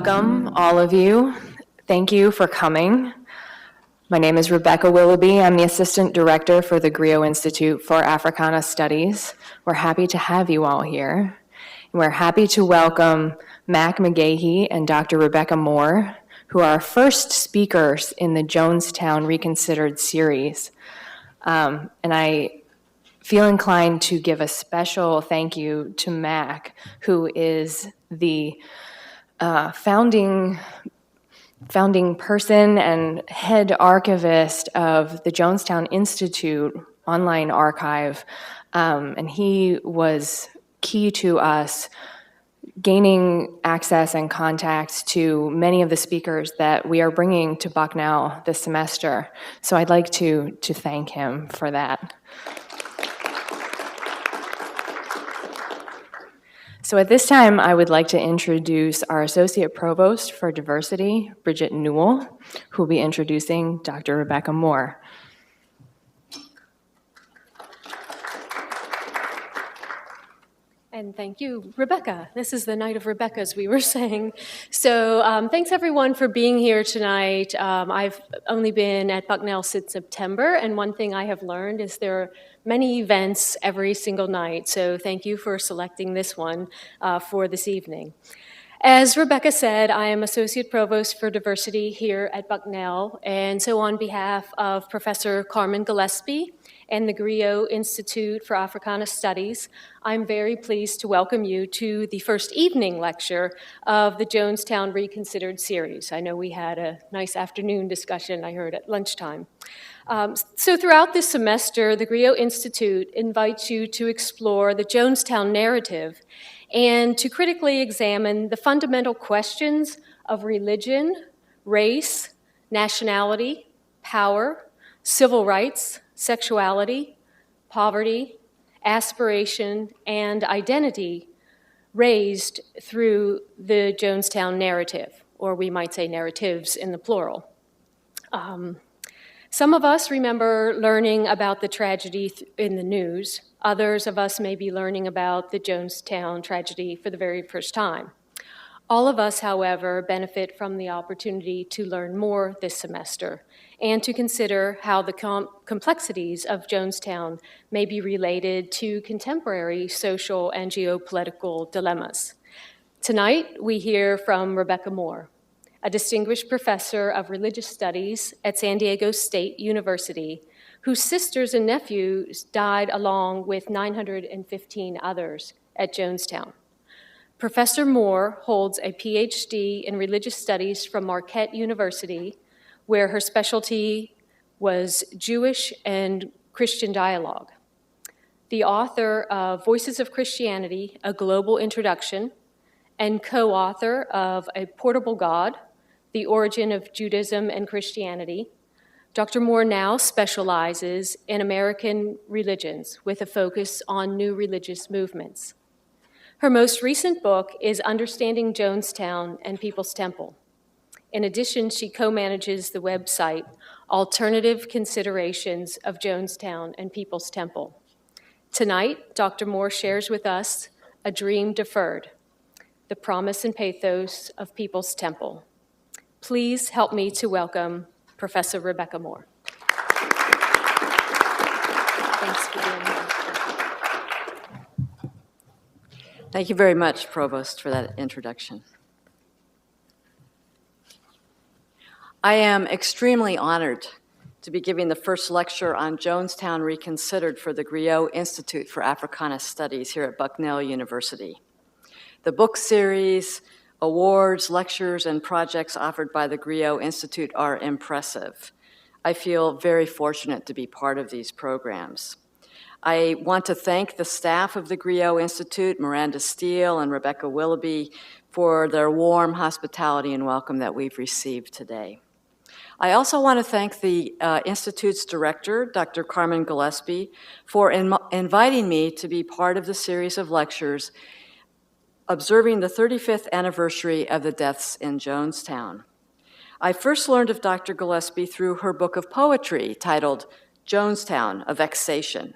Welcome, all of you. Thank you for coming. My name is Rebecca Willoughby. I'm the Assistant Director for the Griot Institute for Africana Studies. We're happy to have you all here. And we're happy to welcome Mac McGahey and Dr. Rebecca Moore, who are our first speakers in the Jonestown Reconsidered series. And I feel inclined to give a special thank you to Mac, who is the founding person and head archivist of the Jonestown Institute online archive, and he was key to us gaining access and contacts to many of the speakers that we are bringing to Bucknell this semester. So I'd like to thank him for that. So at this time, I would like to introduce our Associate Provost for Diversity, Bridget Newell, who will be introducing Dr. Rebecca Moore. And thank you, Rebecca. This is the night of Rebecca's, we were saying. So thanks everyone for being here tonight. I've only been at Bucknell since September, and one thing I have learned is there are many events every single night. So thank you for selecting this one for this evening. As Rebecca said, I am Associate Provost for Diversity here at Bucknell, and so on behalf of Professor Carmen Gillespie and the Griot Institute for Africana Studies, I'm very pleased to welcome you to the first evening lecture of the Jonestown Reconsidered series. I know we had a nice afternoon discussion, I heard, at lunchtime. So throughout this semester, the Griot Institute invites you to explore the Jonestown narrative and to critically examine the fundamental questions of religion, race, nationality, power, civil rights, sexuality, poverty, aspiration, and identity raised through the Jonestown narrative, or we might say narratives in the plural. Some of us remember learning about the tragedy in the news. Others of us may be learning about the Jonestown tragedy for the very first time. All of us, however, benefit from the opportunity to learn more this semester and to consider how the complexities of Jonestown may be related to contemporary social and geopolitical dilemmas. Tonight, we hear from Rebecca Moore, a distinguished professor of religious studies at San Diego State University, whose sisters and nephews died along with 915 others at Jonestown. Professor Moore holds a PhD in religious studies from Marquette University, where her specialty was Jewish and Christian dialogue. The author of Voices of Christianity, A Global Introduction, and co-author of A Portable God, The Origin of Judaism and Christianity, Dr. Moore now specializes in American religions with a focus on new religious movements. Her most recent book is Understanding Jonestown and People's Temple. In addition, she co-manages the website Alternative Considerations of Jonestown and People's Temple. Tonight, Dr. Moore shares with us A Dream Deferred, the promise and pathos of People's Temple. Please help me to welcome Professor Rebecca Moore. Thanks for being here. Thank you very much, Provost, for that introduction. I am extremely honored to be giving the first lecture on Jonestown Reconsidered for the Griot Institute for Africana Studies here at Bucknell University. The book series, awards, lectures, and projects offered by the Griot Institute are impressive. I feel very fortunate to be part of these programs. I want to thank the staff of the Griot Institute, Miranda Steele and Rebecca Willoughby, for their warm hospitality and welcome that we've received today. I also want to thank the Institute's director, Dr. Carmen Gillespie, for inviting me to be part of the series of lectures observing the 35th anniversary of the deaths in Jonestown. I first learned of Dr. Gillespie through her book of poetry titled Jonestown, A Vexation.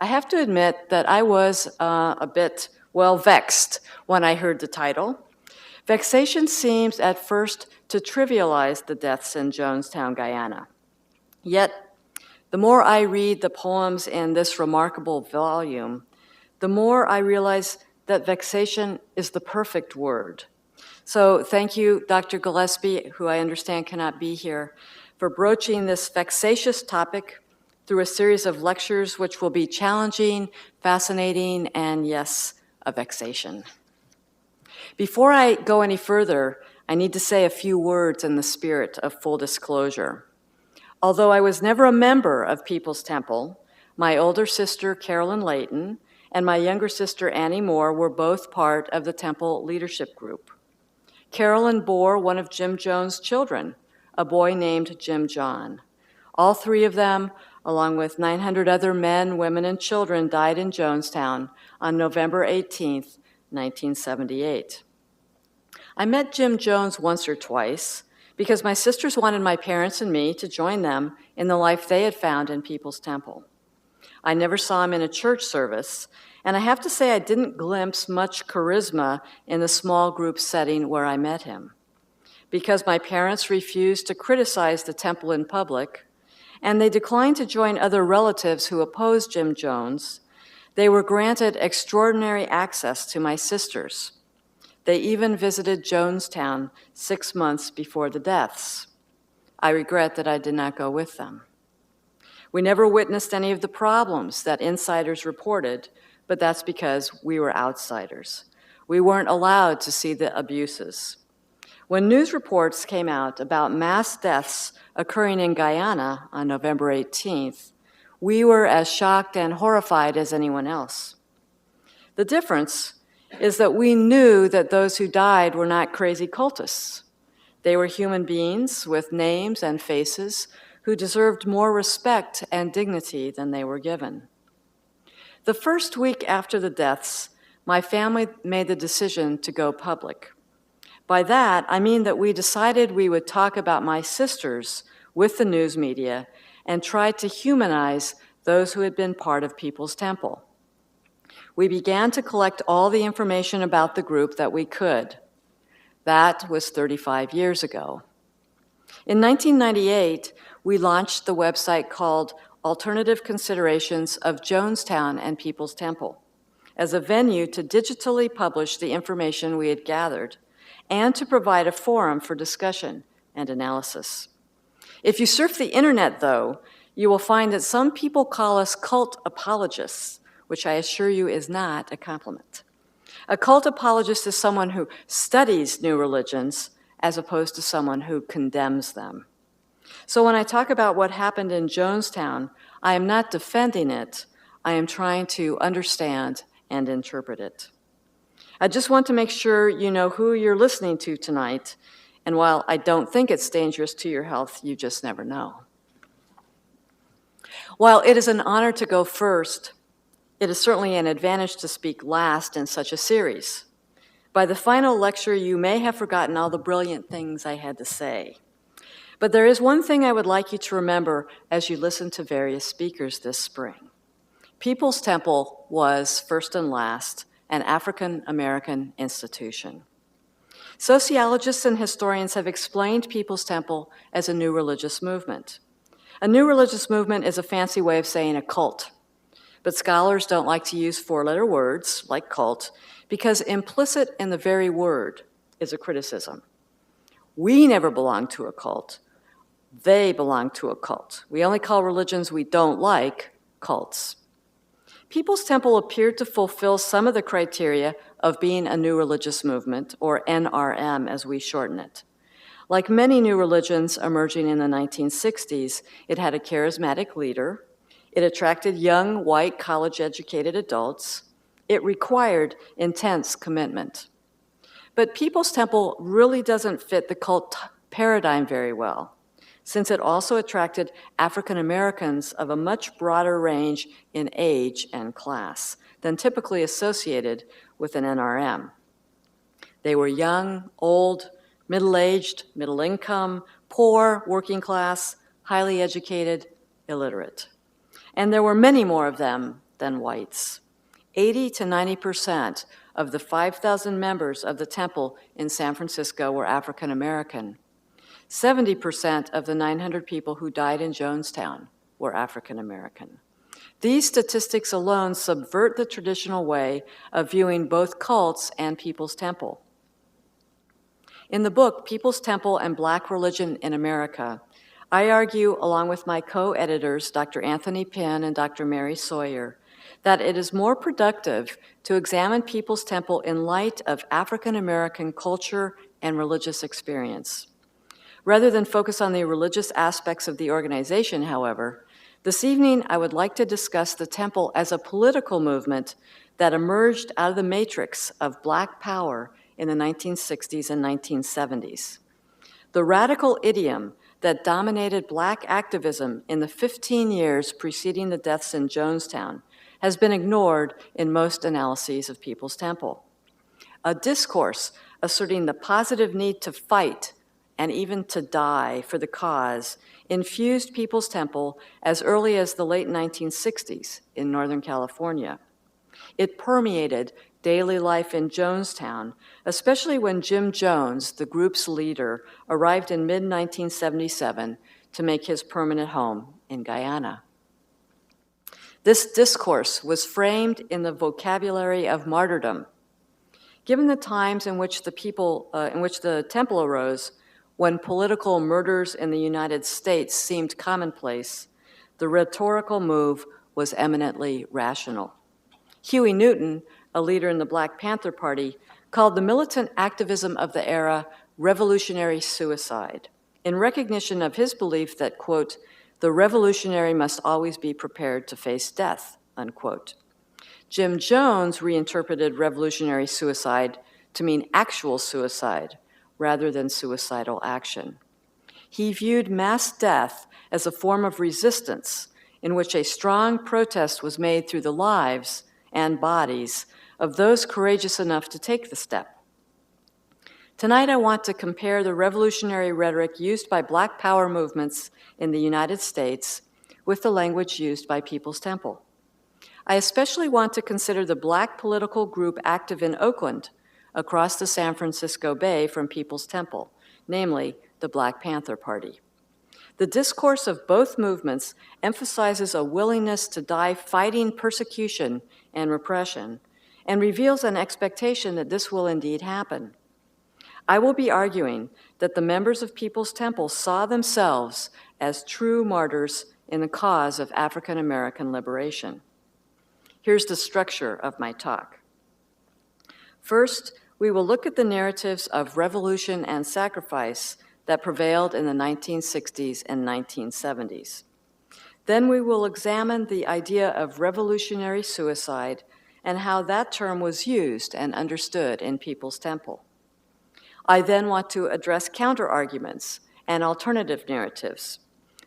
I have to admit that I was a bit, vexed when I heard the title, Vexation seems at first to trivialize the deaths in Jonestown, Guyana. Yet, the more I read the poems in this remarkable volume, the more I realize that vexation is the perfect word. So thank you, Dr. Gillespie, who I understand cannot be here, for broaching this vexatious topic through a series of lectures which will be challenging, fascinating, and yes, a vexation. Before I go any further, I need to say a few words in the spirit of full disclosure. Although I was never a member of People's Temple, my older sister, Carolyn Layton, and my younger sister, Annie Moore, were both part of the Temple leadership group. Carolyn bore one of Jim Jones' children, a boy named Jim John. All three of them, along with 900 other men, women, and children, died in Jonestown on November 18th, 1978. I met Jim Jones once or twice because my sisters wanted my parents and me to join them in the life they had found in People's Temple. I never saw him in a church service, and I have to say I didn't glimpse much charisma in the small group setting where I met him. Because my parents refused to criticize the temple in public, and they declined to join other relatives who opposed Jim Jones, they were granted extraordinary access to my sisters. They even visited Jonestown 6 months before the deaths. I regret that I did not go with them. We never witnessed any of the problems that insiders reported, but that's because we were outsiders. We weren't allowed to see the abuses. When news reports came out about mass deaths occurring in Guyana on November 18th, we were as shocked and horrified as anyone else. The difference is that we knew that those who died were not crazy cultists. They were human beings with names and faces who deserved more respect and dignity than they were given. The first week after the deaths, my family made the decision to go public. By that, I mean that we decided we would talk about my sisters with the news media and try to humanize those who had been part of People's Temple. We began to collect all the information about the group that we could. That was 35 years ago. In 1998, we launched the website called Alternative Considerations of Jonestown and People's Temple as a venue to digitally publish the information we had gathered and to provide a forum for discussion and analysis. If you surf the internet, though, you will find that some people call us cult apologists, which I assure you is not a compliment. A cult apologist is someone who studies new religions as opposed to someone who condemns them. So when I talk about what happened in Jonestown, I am not defending it. I am trying to understand and interpret it. I just want to make sure you know who you're listening to tonight, and while I don't think it's dangerous to your health, you just never know. While it is an honor to go first, it is certainly an advantage to speak last in such a series. By the final lecture, you may have forgotten all the brilliant things I had to say. But there is one thing I would like you to remember as you listen to various speakers this spring. People's Temple was, first and last, an African-American institution. Sociologists and historians have explained People's Temple as a new religious movement. A new religious movement is a fancy way of saying a cult. But scholars don't like to use four-letter words, like cult, because implicit in the very word is a criticism. We never belonged to a cult. They belong to a cult. We only call religions we don't like cults. People's Temple appeared to fulfill some of the criteria of being a new religious movement, or NRM as we shorten it. Like many new religions emerging in the 1960s, it had a charismatic leader. It attracted young, white, college-educated adults. It required intense commitment. But People's Temple really doesn't fit the cult paradigm very well, since it also attracted African Americans of a much broader range in age and class than typically associated with an NRM. They were young, old, middle-aged, middle-income, poor, working class, highly educated, illiterate. And there were many more of them than whites. 80 to 90% of the 5,000 members of the temple in San Francisco were African American. 70% of the 900 people who died in Jonestown were African American. These statistics alone subvert the traditional way of viewing both cults and People's Temple. In the book, People's Temple and Black Religion in America, I argue, along with my co-editors, Dr. Anthony Pinn and Dr. Mary Sawyer, that it is more productive to examine People's Temple in light of African American culture and religious experience. Rather than focus on the religious aspects of the organization, however, this evening I would like to discuss the temple as a political movement that emerged out of the matrix of Black power in the 1960s and 1970s. The radical idiom that dominated Black activism in the 15 years preceding the deaths in Jonestown has been ignored in most analyses of People's Temple. A discourse asserting the positive need to fight and even to die for the cause infused People's Temple as early as the late 1960s in Northern California. It permeated daily life in Jonestown, especially when Jim Jones, the group's leader, arrived in mid-1977 to make his permanent home in Guyana. This discourse was framed in the vocabulary of martyrdom. Given the times in which the temple arose, when political murders in the United States seemed commonplace, the rhetorical move was eminently rational. Huey Newton, a leader in the Black Panther Party, called the militant activism of the era revolutionary suicide, in recognition of his belief that, quote, the revolutionary must always be prepared to face death, unquote. Jim Jones reinterpreted revolutionary suicide to mean actual suicide rather than suicidal action. He viewed mass death as a form of resistance in which a strong protest was made through the lives and bodies of those courageous enough to take the step. Tonight, I want to compare the revolutionary rhetoric used by Black power movements in the United States with the language used by People's Temple. I especially want to consider the Black political group active in Oakland, across the San Francisco Bay from People's Temple, namely the Black Panther Party. The discourse of both movements emphasizes a willingness to die fighting persecution and repression, and reveals an expectation that this will indeed happen. I will be arguing that the members of People's Temple saw themselves as true martyrs in the cause of African American liberation. Here's the structure of my talk. First, we will look at the narratives of revolution and sacrifice that prevailed in the 1960s and 1970s. Then we will examine the idea of revolutionary suicide and how that term was used and understood in People's Temple. I then want to address counter-arguments and alternative narratives.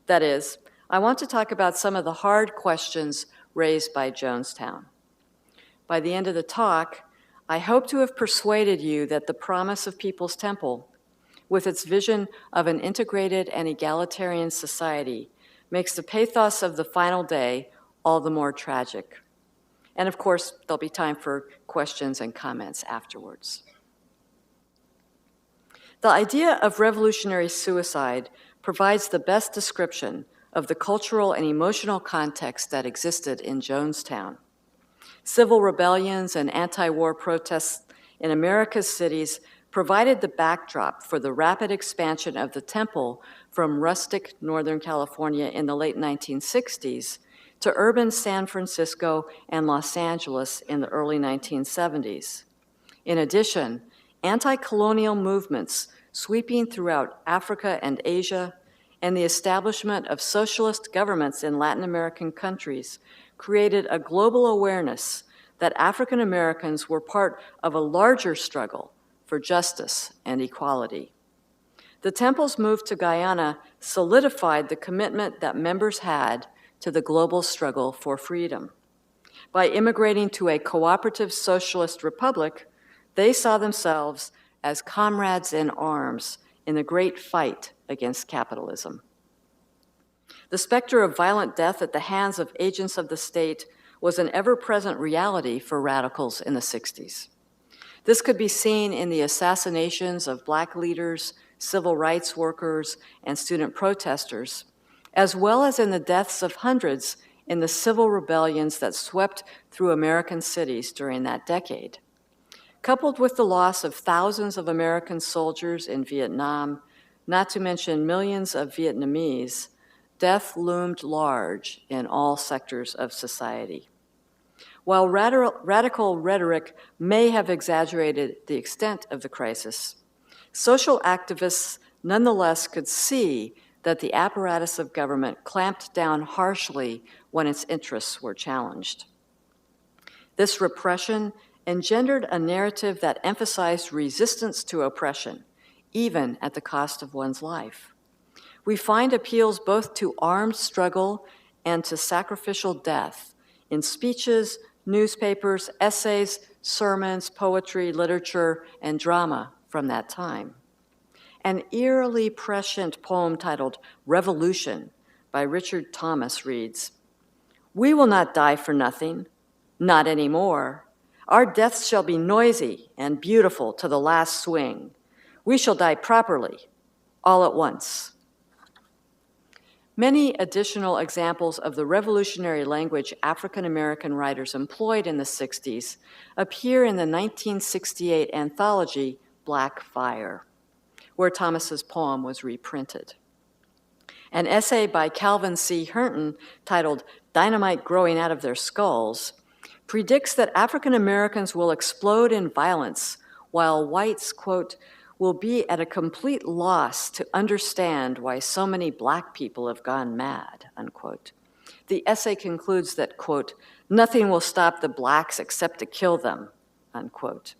That is, I want to talk about some of the hard questions raised by Jonestown. By the end of the talk, I hope to have persuaded you that the promise of People's Temple, with its vision of an integrated and egalitarian society, makes the pathos of the final day all the more tragic. And of course, there'll be time for questions and comments afterwards. The idea of revolutionary suicide provides the best description of the cultural and emotional context that existed in Jonestown. Civil rebellions and anti-war protests in America's cities provided the backdrop for the rapid expansion of the temple from rustic Northern California in the late 1960s to urban San Francisco and Los Angeles in the early 1970s. In addition, anti-colonial movements sweeping throughout Africa and Asia, and the establishment of socialist governments in Latin American countries created a global awareness that African Americans were part of a larger struggle for justice and equality. The temple's move to Guyana solidified the commitment that members had to the global struggle for freedom. By immigrating to a cooperative socialist republic, they saw themselves as comrades in arms in the great fight against capitalism. The specter of violent death at the hands of agents of the state was an ever-present reality for radicals in the 60s. This could be seen in the assassinations of Black leaders, civil rights workers, and student protesters, as well as in the deaths of hundreds in the civil rebellions that swept through American cities during that decade. Coupled with the loss of thousands of American soldiers in Vietnam, not to mention millions of Vietnamese, death loomed large in all sectors of society. While radical rhetoric may have exaggerated the extent of the crisis, social activists nonetheless could see that the apparatus of government clamped down harshly when its interests were challenged. This repression engendered a narrative that emphasized resistance to oppression, even at the cost of one's life. We find appeals both to armed struggle and to sacrificial death in speeches, newspapers, essays, sermons, poetry, literature, and drama from that time. An eerily prescient poem titled Revolution by Richard Thomas reads, "We will not die for nothing, not anymore. Our deaths shall be noisy and beautiful to the last swing. We shall die properly, all at once." Many additional examples of the revolutionary language African American writers employed in the 60s appear in the 1968 anthology Black Fire, where Thomas's poem was reprinted. An essay by Calvin C. Herndon titled "Dynamite Growing Out of Their Skulls" predicts that African Americans will explode in violence while whites, quote, will be at a complete loss to understand why so many Black people have gone mad, unquote. The essay concludes that, quote, nothing will stop the Blacks except to kill them, unquote.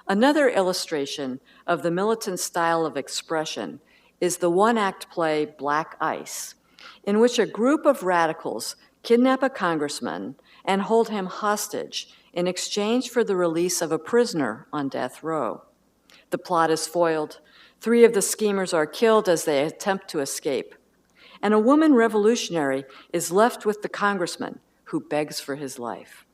Another illustration of the militant style of expression is the one-act play Black Ice, in which a group of radicals kidnap a congressman and hold him hostage in exchange for the release of a prisoner on death row. The plot is foiled. 3 of the schemers are killed as they attempt to escape. And a woman revolutionary is left with the congressman, who begs for his life.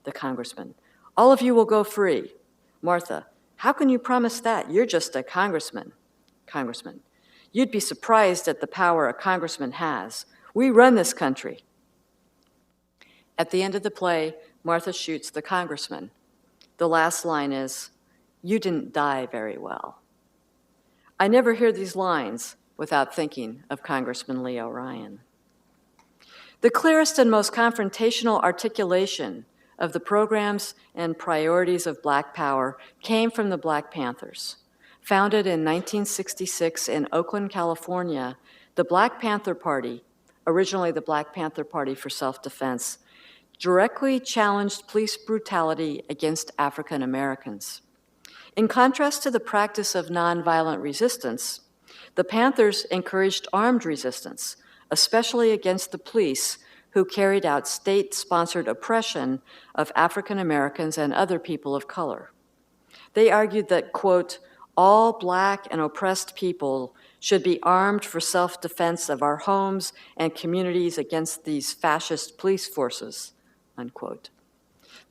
The congressman, "All of you will go free." Martha, "How can you promise that? You're just a congressman." Congressman, "You'd be surprised at the power a congressman has. We run this country." At the end of the play, Martha shoots the congressman. The last line is, "You didn't die very well." I never hear these lines without thinking of Congressman Leo Ryan. The clearest and most confrontational articulation of the programs and priorities of Black Power came from the Black Panthers. Founded in 1966 in Oakland, California, the Black Panther Party, originally the Black Panther Party for Self-Defense, directly challenged police brutality against African Americans. In contrast to the practice of nonviolent resistance, the Panthers encouraged armed resistance, especially against the police who carried out state-sponsored oppression of African Americans and other people of color. They argued that, quote, all Black and oppressed people should be armed for self-defense of our homes and communities against these fascist police forces, unquote.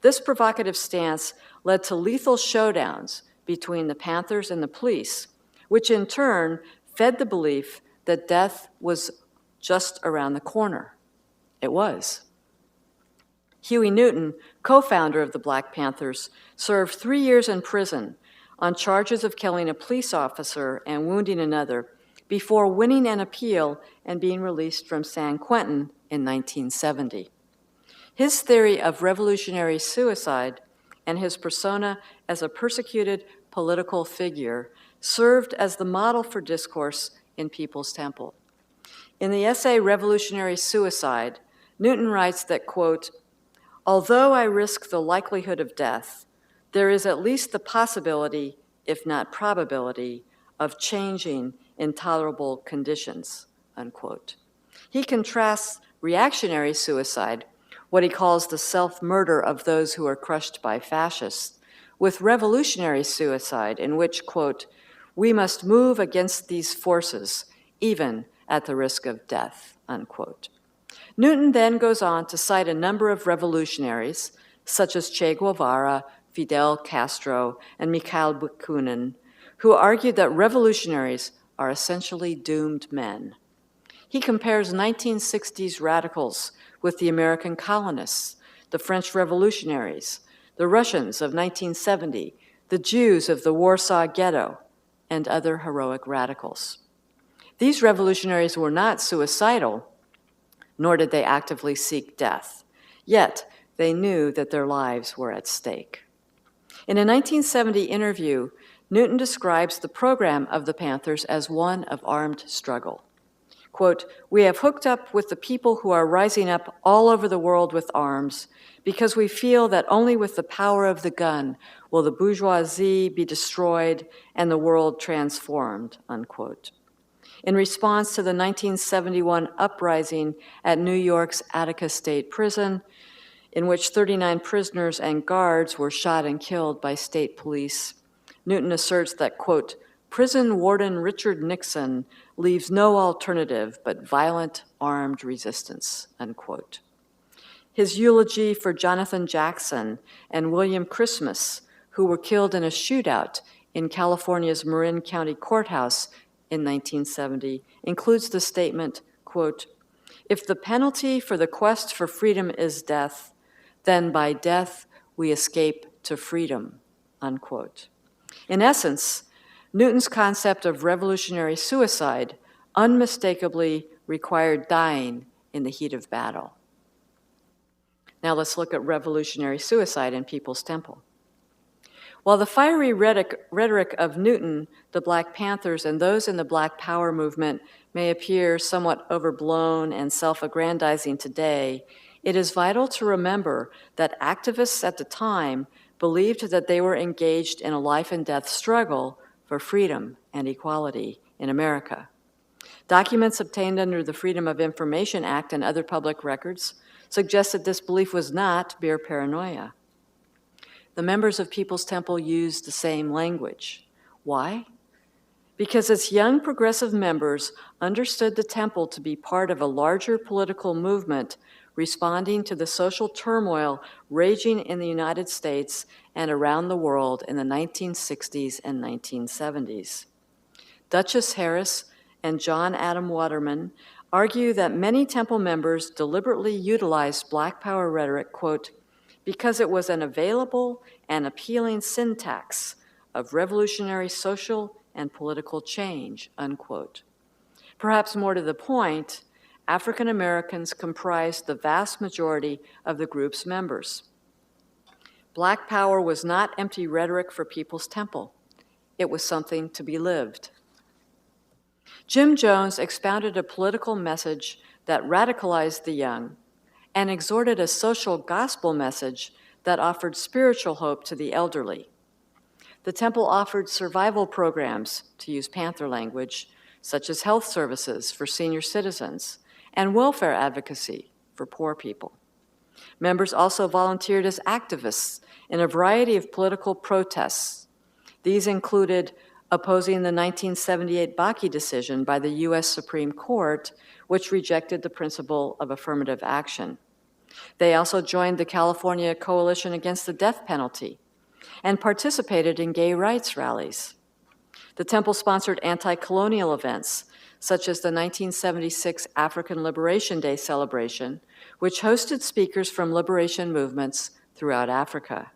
This provocative stance led to lethal showdowns between the Panthers and the police, which in turn fed the belief that death was just around the corner. It was. Huey Newton, co-founder of the Black Panthers, served 3 years in prison on charges of killing a police officer and wounding another before winning an appeal and being released from San Quentin in 1970. His theory of revolutionary suicide and his persona as a persecuted political figure served as the model for discourse in People's Temple. In the essay Revolutionary Suicide, Newton writes that, quote, although I risk the likelihood of death, there is at least the possibility, if not probability, of changing intolerable conditions, unquote. He contrasts reactionary suicide, what he calls the self-murder of those who are crushed by fascists, with revolutionary suicide in which, quote, we must move against these forces, even at the risk of death, unquote. Newton then goes on to cite a number of revolutionaries, such as Che Guevara, Fidel Castro, and Mikhail Bakunin, who argued that revolutionaries are essentially doomed men. He compares 1960s radicals with the American colonists, the French revolutionaries, the Russians of 1970, the Jews of the Warsaw Ghetto, and other heroic radicals. These revolutionaries were not suicidal, nor did they actively seek death. Yet, they knew that their lives were at stake. In a 1970 interview, Newton describes the program of the Panthers as one of armed struggle. Quote, "We have hooked up with the people who are rising up all over the world with arms because we feel that only with the power of the gun will the bourgeoisie be destroyed and the world transformed," unquote. In response to the 1971 uprising at New York's Attica State Prison, in which 39 prisoners and guards were shot and killed by state police, Newton asserts that, quote, "Prison warden Richard Nixon leaves no alternative but violent armed resistance," unquote. His eulogy for Jonathan Jackson and William Christmas, who were killed in a shootout in California's Marin County Courthouse in 1970, includes the statement, quote, "If the penalty for the quest for freedom is death, then by death we escape to freedom," unquote. In essence, Newton's concept of revolutionary suicide unmistakably required dying in the heat of battle. Now let's look at revolutionary suicide in People's Temple. While the fiery rhetoric of Newton, the Black Panthers, and those in the Black Power movement may appear somewhat overblown and self-aggrandizing today, it is vital to remember that activists at the time believed that they were engaged in a life-and-death struggle for freedom and equality in America. Documents obtained under the Freedom of Information Act and other public records suggested this belief was not mere paranoia. The members of People's Temple used the same language. Why? Because its young progressive members understood the temple to be part of a larger political movement responding to the social turmoil raging in the United States and around the world in the 1960s and 1970s. Duchess Harris and John Adam Waterman argue that many temple members deliberately utilized Black Power rhetoric, quote, "because it was an available and appealing syntax of revolutionary social and political change," unquote. Perhaps more to the point, African Americans comprised the vast majority of the group's members. Black Power was not empty rhetoric for People's Temple. It was something to be lived. Jim Jones expounded a political message that radicalized the young and exhorted a social gospel message that offered spiritual hope to the elderly. The temple offered survival programs, to use Panther language, such as health services for senior citizens and welfare advocacy for poor people. Members also volunteered as activists in a variety of political protests. These included opposing the 1978 Bakke decision by the U.S. Supreme Court, which rejected the principle of affirmative action. They also joined the California Coalition Against the Death Penalty and participated in gay rights rallies. The temple sponsored anti-colonial events, such as the 1976 African Liberation Day celebration, which hosted speakers from liberation movements throughout Africa.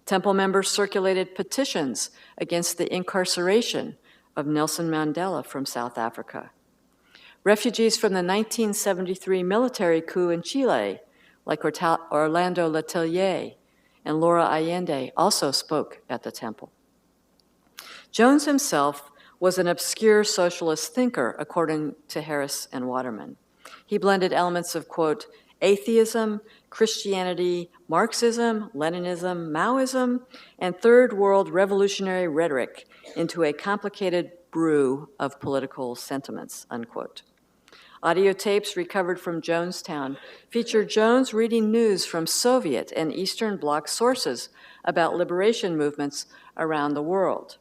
Temple members circulated petitions against the incarceration of Nelson Mandela from South Africa. Refugees from the 1973 military coup in Chile, like Orlando Letelier and Laura Allende, also spoke at the temple. Jones himself was an obscure socialist thinker, according to Harris and Waterman. He blended elements of, quote, atheism, Christianity, Marxism, Leninism, Maoism, and Third World revolutionary rhetoric into a complicated brew of political sentiments, unquote. Audio tapes recovered from Jonestown feature Jones reading news from Soviet and Eastern Bloc sources about liberation movements around the world.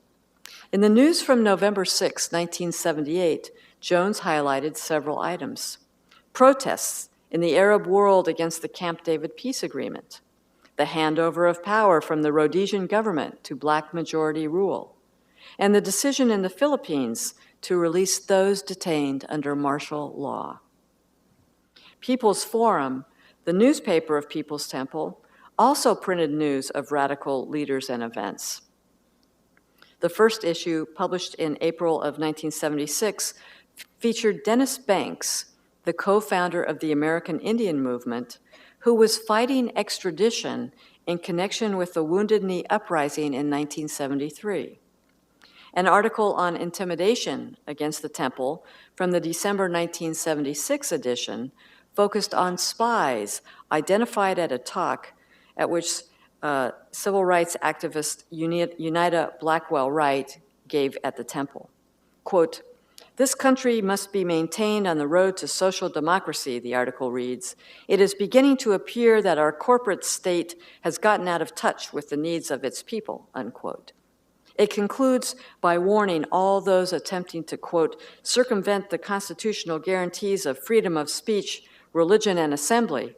In the news from November 6, 1978, Jones highlighted several items: protests in the Arab world against the Camp David peace agreement, the handover of power from the Rhodesian government to Black majority rule, and the decision in the Philippines to release those detained under martial law. People's Forum, the newspaper of People's Temple, also printed news of radical leaders and events. The first issue, published in April of 1976, featured Dennis Banks, the co-founder of the American Indian Movement, who was fighting extradition in connection with the Wounded Knee Uprising in 1973. An article on intimidation against the temple from the December 1976 edition focused on spies identified at a talk at which civil rights activist Unita Blackwell-Wright gave at the temple. Quote, "This country must be maintained on the road to social democracy," the article reads. "It is beginning to appear that our corporate state has gotten out of touch with the needs of its people," unquote. It concludes by warning all those attempting to, quote, "circumvent the constitutional guarantees of freedom of speech, religion, and assembly,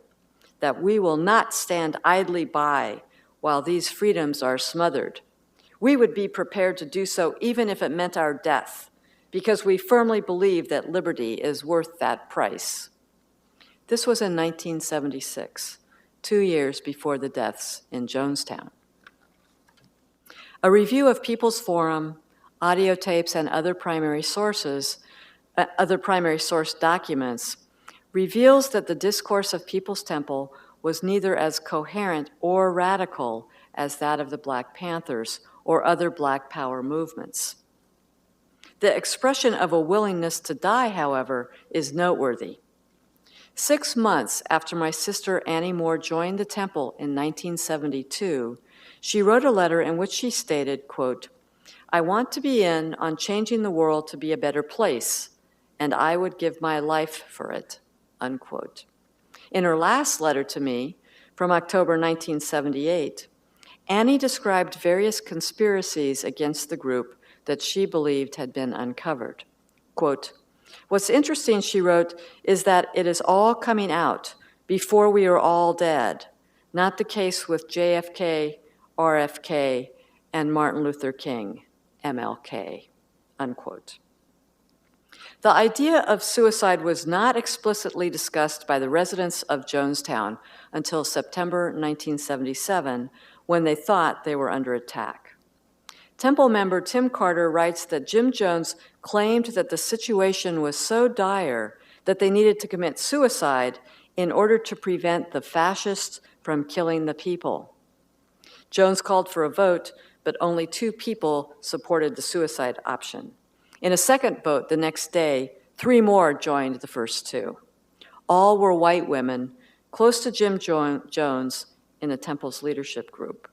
that we will not stand idly by while these freedoms are smothered. We would be prepared to do so even if it meant our death, because we firmly believe that liberty is worth that price." This was in 1976, 2 years before the deaths in Jonestown. A review of People's Forum, audio tapes, and other primary source documents reveals that the discourse of People's Temple was neither as coherent or radical as that of the Black Panthers or other Black Power movements. The expression of a willingness to die, however, is noteworthy. 6 months after my sister Annie Moore joined the temple in 1972, she wrote a letter in which she stated, quote, "I want to be in on changing the world to be a better place, and I would give my life for it," unquote. In her last letter to me, from October 1978, Annie described various conspiracies against the group that she believed had been uncovered. Quote, "What's interesting," she wrote, "is that it is all coming out before we are all dead, not the case with JFK, RFK, and Martin Luther King, MLK," unquote. The idea of suicide was not explicitly discussed by the residents of Jonestown until September 1977, when they thought they were under attack. Temple member Tim Carter writes that Jim Jones claimed that the situation was so dire that they needed to commit suicide in order to prevent the fascists from killing the people. Jones called for a vote, but only 2 people supported the suicide option. In a second vote the next day, 3 more joined the first 2. All were white women, close to Jim Jones in the temple's leadership group.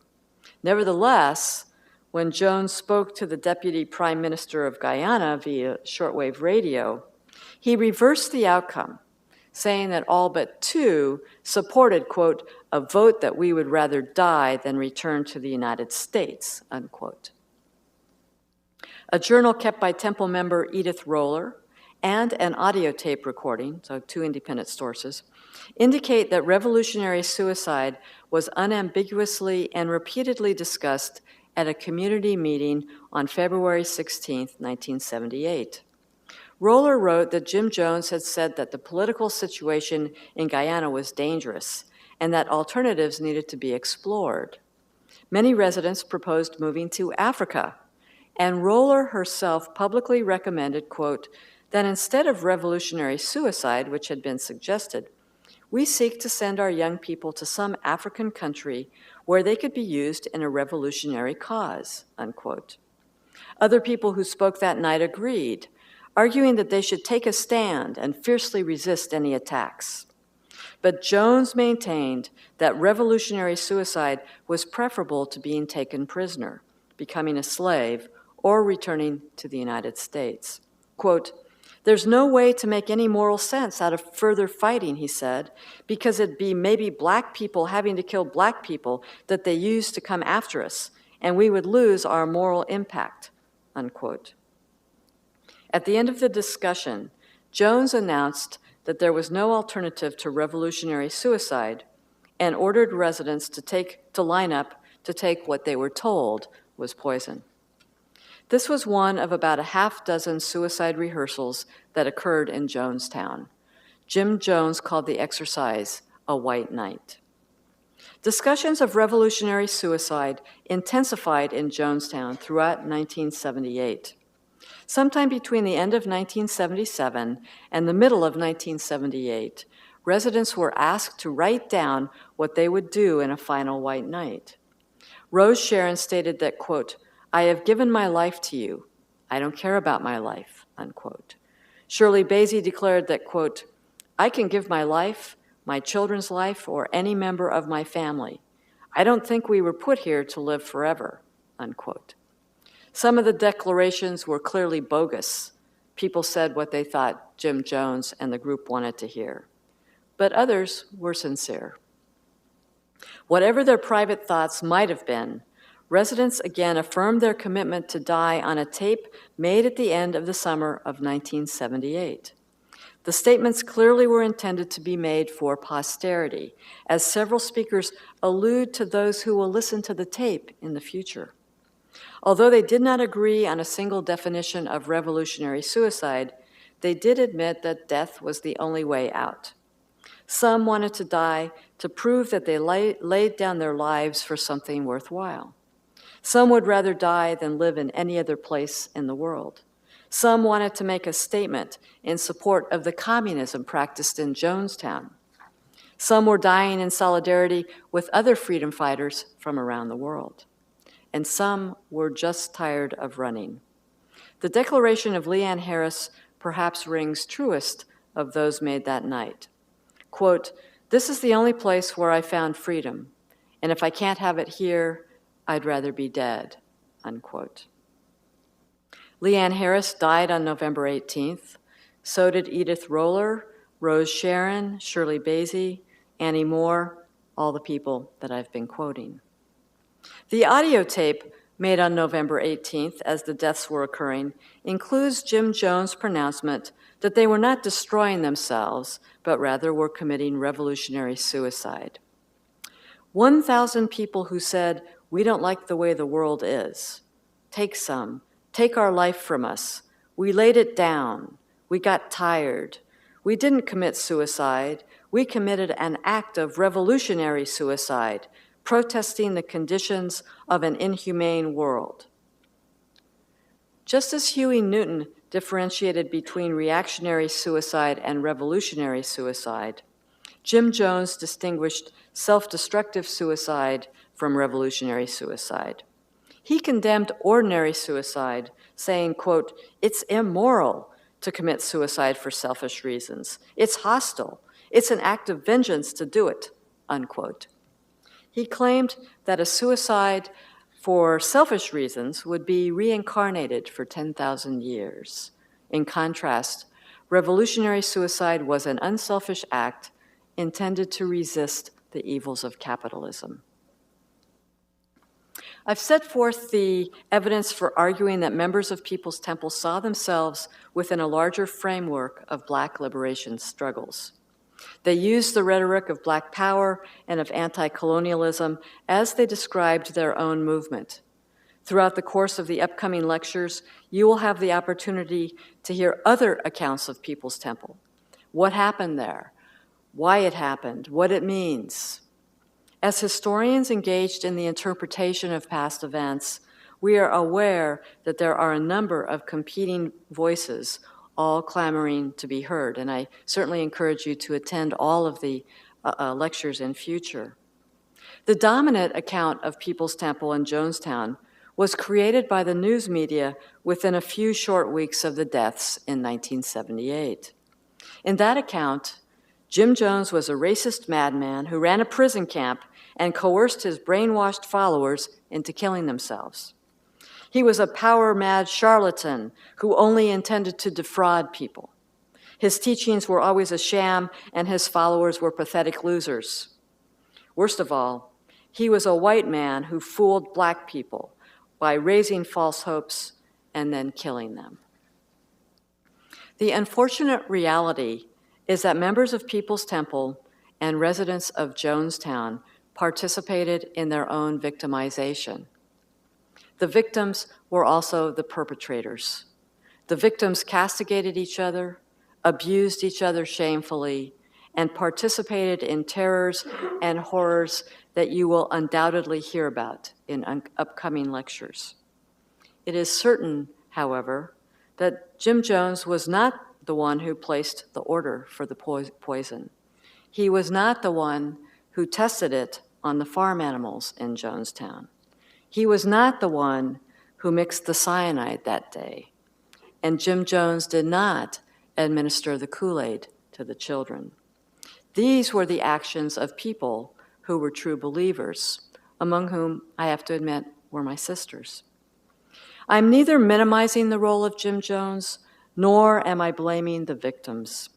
Nevertheless, when Jones spoke to the Deputy Prime Minister of Guyana via shortwave radio, he reversed the outcome, saying that all but 2 supported, quote, "a vote that we would rather die than return to the United States," unquote. A journal kept by Temple member Edith Roller and an audio tape recording, so 2 independent sources, indicate that revolutionary suicide was unambiguously and repeatedly discussed at a community meeting on February 16, 1978. Roller wrote that Jim Jones had said that the political situation in Guyana was dangerous and that alternatives needed to be explored. Many residents proposed moving to Africa, and Roller herself publicly recommended, quote, "that instead of revolutionary suicide, which had been suggested, we seek to send our young people to some African country where they could be used in a revolutionary cause," unquote. Other people who spoke that night agreed, arguing that they should take a stand and fiercely resist any attacks. But Jones maintained that revolutionary suicide was preferable to being taken prisoner, becoming a slave, or returning to the United States. Quote, "There's no way to make any moral sense out of further fighting," he said, "because it'd be maybe Black people having to kill Black people that they use to come after us, and we would lose our moral impact," unquote. At the end of the discussion, Jones announced that there was no alternative to revolutionary suicide and ordered residents to line up to take what they were told was poison. This was one of about a half dozen suicide rehearsals that occurred in Jonestown. Jim Jones called the exercise a white night. Discussions of revolutionary suicide intensified in Jonestown throughout 1978. Sometime between the end of 1977 and the middle of 1978, residents were asked to write down what they would do in a final white night. Rose Sharon stated that, quote, "I have given my life to you. I don't care about my life," unquote. Shirley Bassey declared that, quote, "I can give my life, my children's life, or any member of my family. I don't think we were put here to live forever," unquote. Some of the declarations were clearly bogus. People said what they thought Jim Jones and the group wanted to hear. But others were sincere. Whatever their private thoughts might have been, residents again affirmed their commitment to die on a tape made at the end of the summer of 1978. The statements clearly were intended to be made for posterity, as several speakers allude to those who will listen to the tape in the future. Although they did not agree on a single definition of revolutionary suicide, they did admit that death was the only way out. Some wanted to die to prove that they laid down their lives for something worthwhile. Some would rather die than live in any other place in the world. Some wanted to make a statement in support of the communism practiced in Jonestown. Some were dying in solidarity with other freedom fighters from around the world. And some were just tired of running. The declaration of Leanne Harris perhaps rings truest of those made that night. Quote, "This is the only place where I found freedom, and if I can't have it here, I'd rather be dead," unquote. Leanne Harris died on November 18th. So did Edith Roller, Rose Sharon, Shirley Bassey, Annie Moore, all the people that I've been quoting. The audio tape made on November 18th, as the deaths were occurring, includes Jim Jones' pronouncement that they were not destroying themselves, but rather were committing revolutionary suicide. 1,000 people who said, "We don't like the way the world is. Take some. Take our life from us. We laid it down. We got tired. We didn't commit suicide. We committed an act of revolutionary suicide, protesting the conditions of an inhumane world." Just as Huey Newton differentiated between reactionary suicide and revolutionary suicide, Jim Jones distinguished self-destructive suicide from revolutionary suicide. He condemned ordinary suicide, saying, quote, "It's immoral to commit suicide for selfish reasons. It's hostile. It's an act of vengeance to do it," unquote. He claimed that a suicide for selfish reasons would be reincarnated for 10,000 years. In contrast, revolutionary suicide was an unselfish act intended to resist the evils of capitalism. I've set forth the evidence for arguing that members of People's Temple saw themselves within a larger framework of Black liberation struggles. They used the rhetoric of Black power and of anti-colonialism as they described their own movement. Throughout the course of the upcoming lectures, you will have the opportunity to hear other accounts of People's Temple. What happened there? Why it happened? What it means? As historians engaged in the interpretation of past events, we are aware that there are a number of competing voices, all clamoring to be heard, and I certainly encourage you to attend all of the lectures in future. The dominant account of People's Temple in Jonestown was created by the news media within a few short weeks of the deaths in 1978. In that account, Jim Jones was a racist madman who ran a prison camp and coerced his brainwashed followers into killing themselves. He was a power-mad charlatan who only intended to defraud people. His teachings were always a sham, and his followers were pathetic losers. Worst of all, he was a white man who fooled Black people by raising false hopes and then killing them. The unfortunate reality is that members of People's Temple and residents of Jonestown participated in their own victimization. The victims were also the perpetrators. The victims castigated each other, abused each other shamefully, and participated in terrors and horrors that you will undoubtedly hear about in upcoming lectures. It is certain, however, that Jim Jones was not the one who placed the order for the poison. He was not the one who tested it on the farm animals in Jonestown. He was not the one who mixed the cyanide that day. And Jim Jones did not administer the Kool-Aid to the children. These were the actions of people who were true believers, among whom, I have to admit, were my sisters. I'm neither minimizing the role of Jim Jones, nor am I blaming the victims.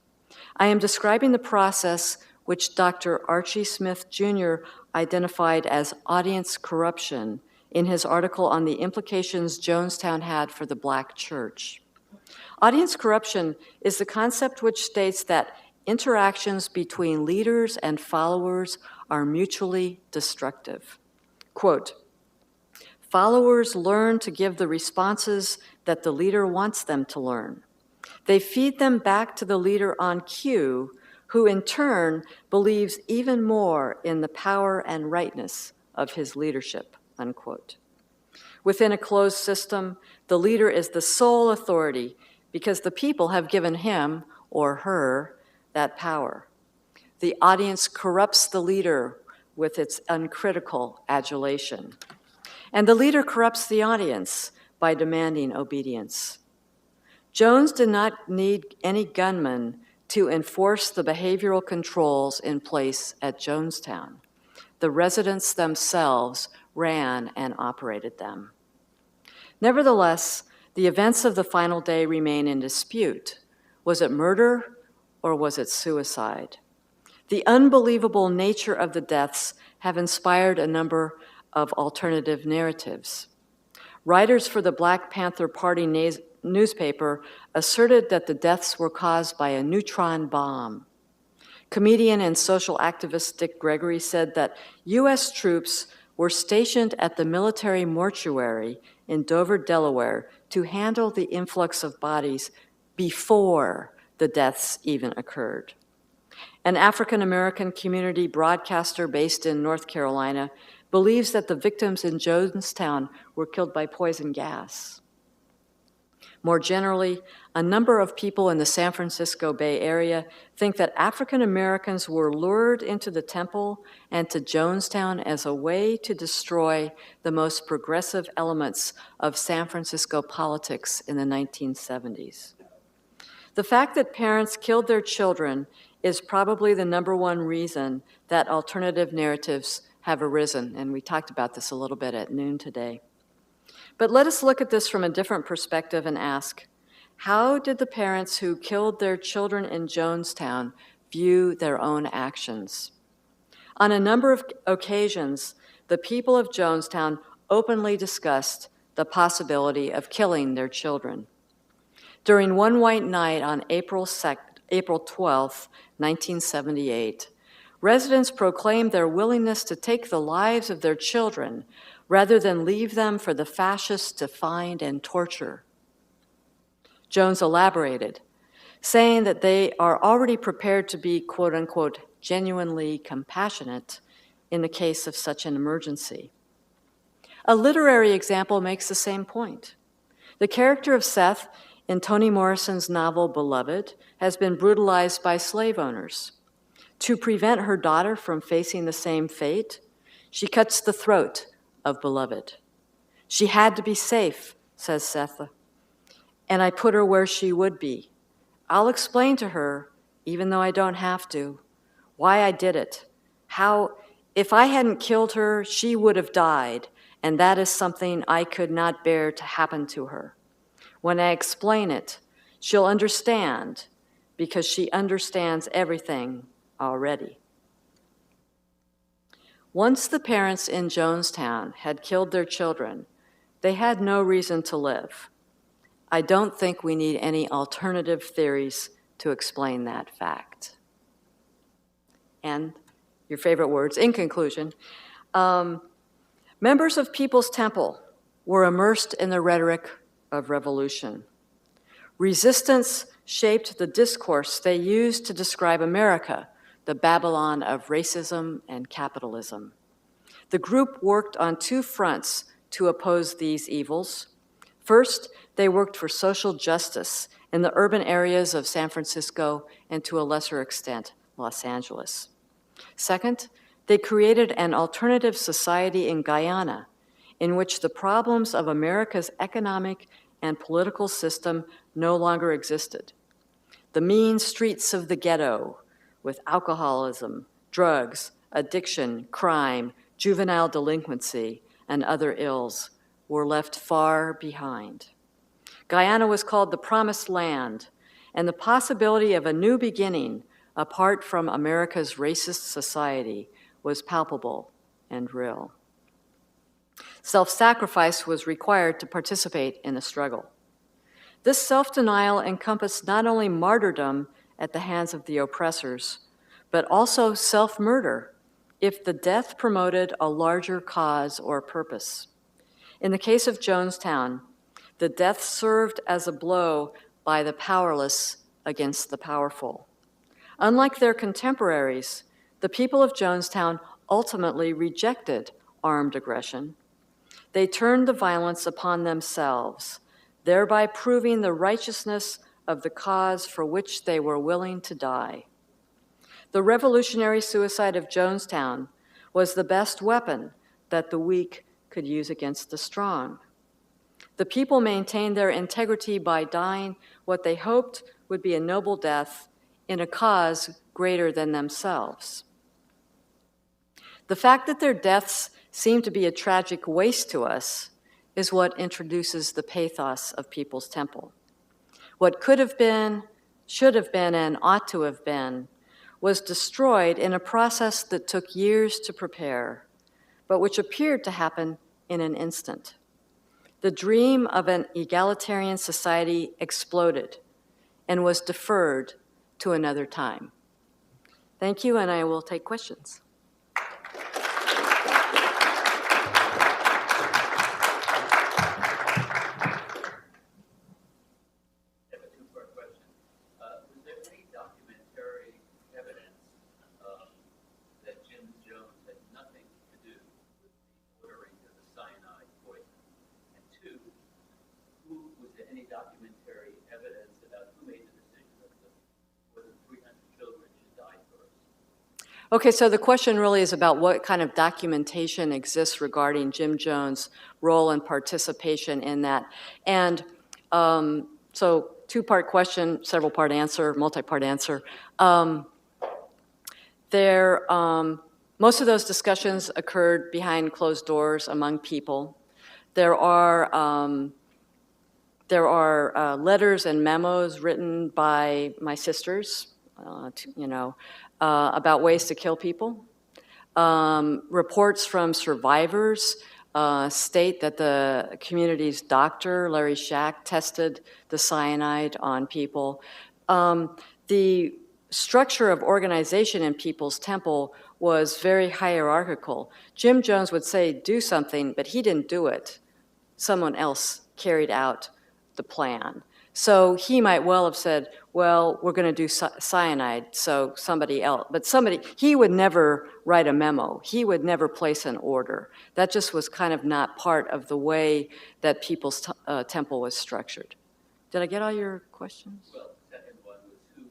I am describing the process which Dr. Archie Smith Jr. identified as audience corruption in his article on the implications Jonestown had for the Black church. Audience corruption is the concept which states that interactions between leaders and followers are mutually destructive. Quote, followers learn to give the responses that the leader wants them to learn. They feed them back to the leader on cue, who in turn believes even more in the power and rightness of his leadership, unquote. Within a closed system, the leader is the sole authority because the people have given him or her that power. The audience corrupts the leader with its uncritical adulation. And the leader corrupts the audience by demanding obedience. Jones did not need any gunmen to enforce the behavioral controls in place at Jonestown. The residents themselves ran and operated them. Nevertheless, the events of the final day remain in dispute. Was it murder or was it suicide? The unbelievable nature of the deaths have inspired a number of alternative narratives. Writers for the Black Panther Party newspaper asserted that the deaths were caused by a neutron bomb. Comedian and social activist Dick Gregory said that U.S. troops were stationed at the military mortuary in Dover, Delaware, to handle the influx of bodies before the deaths even occurred. An African-American community broadcaster based in North Carolina believes that the victims in Jonestown were killed by poison gas. More generally, a number of people in the San Francisco Bay Area think that African Americans were lured into the temple and to Jonestown as a way to destroy the most progressive elements of San Francisco politics in the 1970s. The fact that parents killed their children is probably the number one reason that alternative narratives have arisen, and we talked about this a little bit at noon today. But let us look at this from a different perspective and ask, how did the parents who killed their children in Jonestown view their own actions? On a number of occasions, the people of Jonestown openly discussed the possibility of killing their children. During one white night on April 12, 1978, residents proclaimed their willingness to take the lives of their children rather than leave them for the fascists to find and torture. Jones elaborated, saying that they are already prepared to be, quote unquote, genuinely compassionate in the case of such an emergency. A literary example makes the same point. The character of Seth in Toni Morrison's novel Beloved has been brutalized by slave owners. To prevent her daughter from facing the same fate, she cuts the throat of Beloved. She had to be safe, says Seth, and I put her where she would be. I'll explain to her, even though I don't have to, why I did it, how if I hadn't killed her, she would have died, and that is something I could not bear to happen to her. When I explain it, she'll understand, because she understands everything already. Once the parents in Jonestown had killed their children, they had no reason to live. I don't think we need any alternative theories to explain that fact. and your favorite words, in conclusion, members of People's Temple were immersed in the rhetoric of revolution. Resistance shaped the discourse they used to describe America, the Babylon of racism and capitalism. The group worked on two fronts to oppose these evils. First, they worked for social justice in the urban areas of San Francisco and, to a lesser extent, Los Angeles. Second, they created an alternative society in Guyana in which the problems of America's economic and political system no longer existed. The mean streets of the ghetto, with alcoholism, drugs, addiction, crime, juvenile delinquency, and other ills, were left far behind. Guyana was called the Promised Land, and the possibility of a new beginning apart from America's racist society was palpable and real. Self-sacrifice was required to participate in the struggle. This self-denial encompassed not only martyrdom at the hands of the oppressors, but also self-murder if the death promoted a larger cause or purpose. In the case of Jonestown, the death served as a blow by the powerless against the powerful. Unlike their contemporaries, the people of Jonestown ultimately rejected armed aggression. They turned the violence upon themselves, thereby proving the righteousness of the cause for which they were willing to die. The revolutionary suicide of Jonestown was the best weapon that the weak could use against the strong. The people maintained their integrity by dying what they hoped would be a noble death in a cause greater than themselves. The fact that their deaths seem to be a tragic waste to us is what introduces the pathos of People's Temple. What could have been, should have been, and ought to have been was destroyed in a process that took years to prepare, but which appeared to happen in an instant. The dream of an egalitarian society exploded and was deferred to another time. Thank you, and I will take questions. Okay, so the question really is about what kind of documentation exists regarding Jim Jones' role and participation in that. And so two-part question, several-part answer, multi-part answer. Most of those discussions occurred behind closed doors among people. There are letters and memos written by my sisters, about ways to kill people. Reports from survivors state that the community's doctor, Larry Shack, tested the cyanide on people. The structure of organization in People's Temple was very hierarchical. Jim Jones would say, do something, but he didn't do it. Someone else carried out the plan. So he might well have said, well, we're going to do cyanide, so somebody else. But he would never write a memo. He would never place an order. That just was kind of not part of the way that People's Temple was structured. Did I get all your questions? Well, the second one was who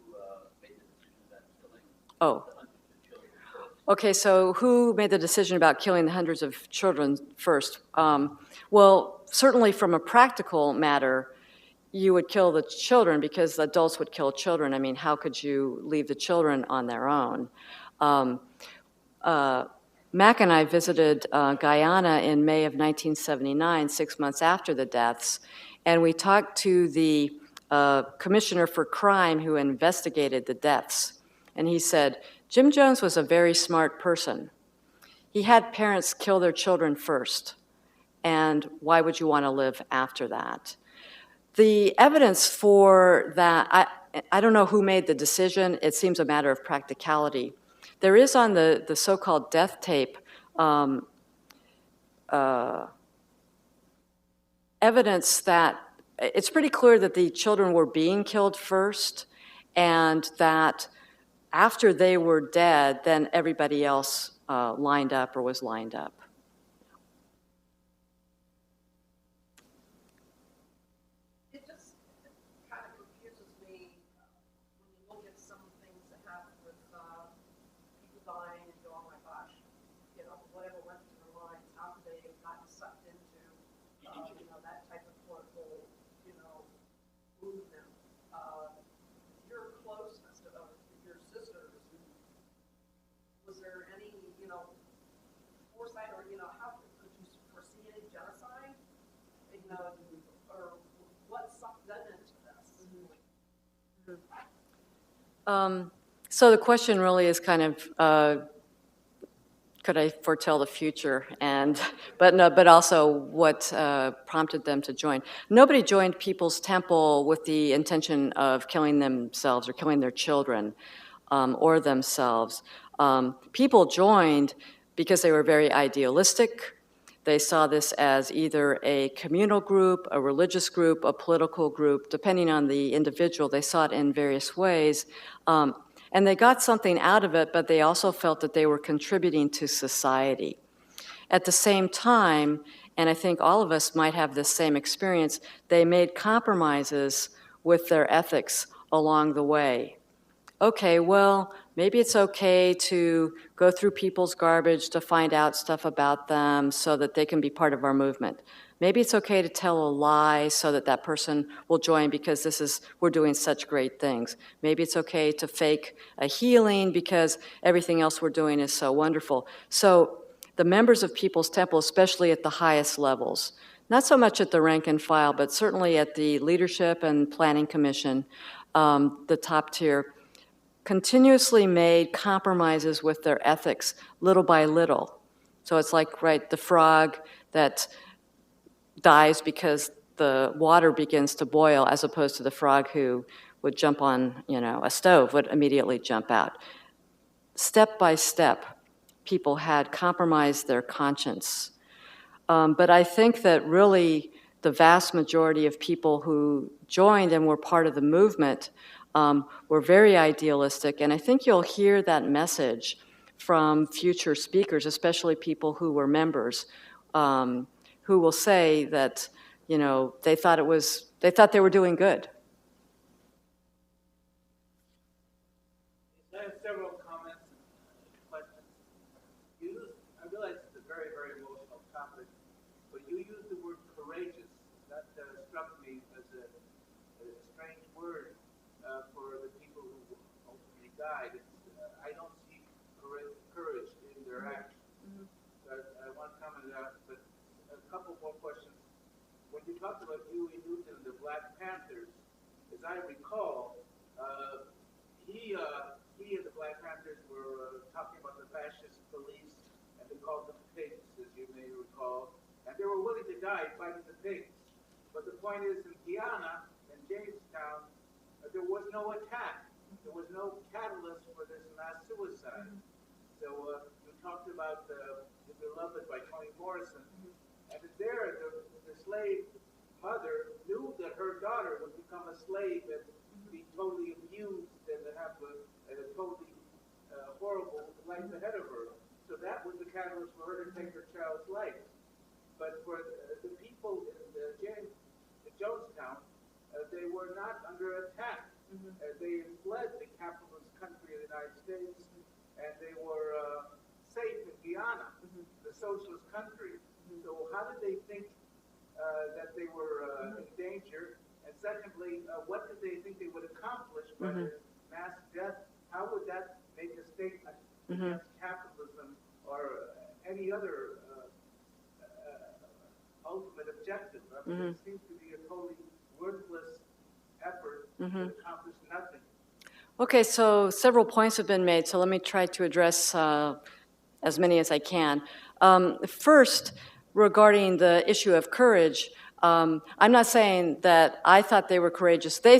made the decision about killing Oh. the hundreds of children first? Okay, so who made the decision about killing the hundreds of children first? Well, certainly from a practical matter, you would kill the children because the adults would kill children. I mean, how could you leave the children on their own? Mac and I visited Guyana in May of 1979, 6 months after the deaths, and we talked to the commissioner for crime who investigated the deaths. And he said, Jim Jones was a very smart person. He had parents kill their children first, and why would you want to live after that? The evidence for that, I don't know who made the decision. It seems a matter of practicality. There is on the so-called death tape evidence that it's pretty clear that the children were being killed first, and that after they were dead, then everybody else lined up or was lined up. It just kind of confuses me when you look at some things that happen with people dying and go, oh my gosh, you know, whatever went through their minds, how could they have gotten sucked into, you know, that type of political, you know, movement. Your closeness to your sisters, was there any, you know, foresight or, you know, how could you foresee any genocide? You know, or what sucked them into this? So the question really is kind of, could I foretell the future? But also what prompted them to join. Nobody joined People's Temple with the intention of killing themselves or killing their children or themselves. People joined because they were very idealistic. They saw this as either a communal group, a religious group, a political group, depending on the individual. They saw it in various ways. And they got something out of it, but they also felt that they were contributing to society. At the same time, and I think all of us might have this same experience, they made compromises with their ethics along the way. Okay, well, maybe it's okay to go through people's garbage to find out stuff about them so that they can be part of our movement. Maybe it's okay to tell a lie so that that person will join because we're doing such great things. Maybe it's okay to fake a healing because everything else we're doing is so wonderful. So the members of People's Temple, especially at the highest levels, not so much at the rank and file, but certainly at the leadership and planning commission, the top tier, continuously made compromises with their ethics little by little. So it's like, right, the frog that dies because the water begins to boil, as opposed to the frog who would jump on, you know, a stove, would immediately jump out. Step by step, people had compromised their conscience. But I think that really the vast majority of people who joined and were part of the movement were very idealistic, and I think you'll hear that message from future speakers, especially people who were members, who will say that, you know, they thought they were doing good. I have several comments and questions. I realize it's a very, very emotional topic, but you used the word courageous. That struck me as a strange word for the people who ultimately died. I don't see courage in their actions. So I want to comment on that, but a couple more questions. When you talked about Huey Newton and the Black Panthers, as I recall, he and the Black Panthers were talking about the fascist police, and they called them pigs, as you may recall, and they were willing to die fighting the pigs. But the point is, in Guyana and Jonestown, there was no attack. There was no catalyst for this mass suicide. So you talked about the Beloved by Toni Morrison, and there the slave mother knew that her daughter would become a slave and be totally abused and have a totally horrible life ahead of her. So that was the catalyst for her to take her child's life. But for the people in Jonestown, they were not under attack. They fled the capitalist country of the United States, and they were safe in Guyana, the socialist country. So how did they think that they were in danger? And secondly, what did they think they would accomplish by this mass death? How would that make a statement against capitalism or any other ultimate objective? I mean, it seems to be a totally worthless effort to accomplish nothing. Okay, so several points have been made, so let me try to address as many as I can. First, regarding the issue of courage, I'm not saying that I thought they were courageous. They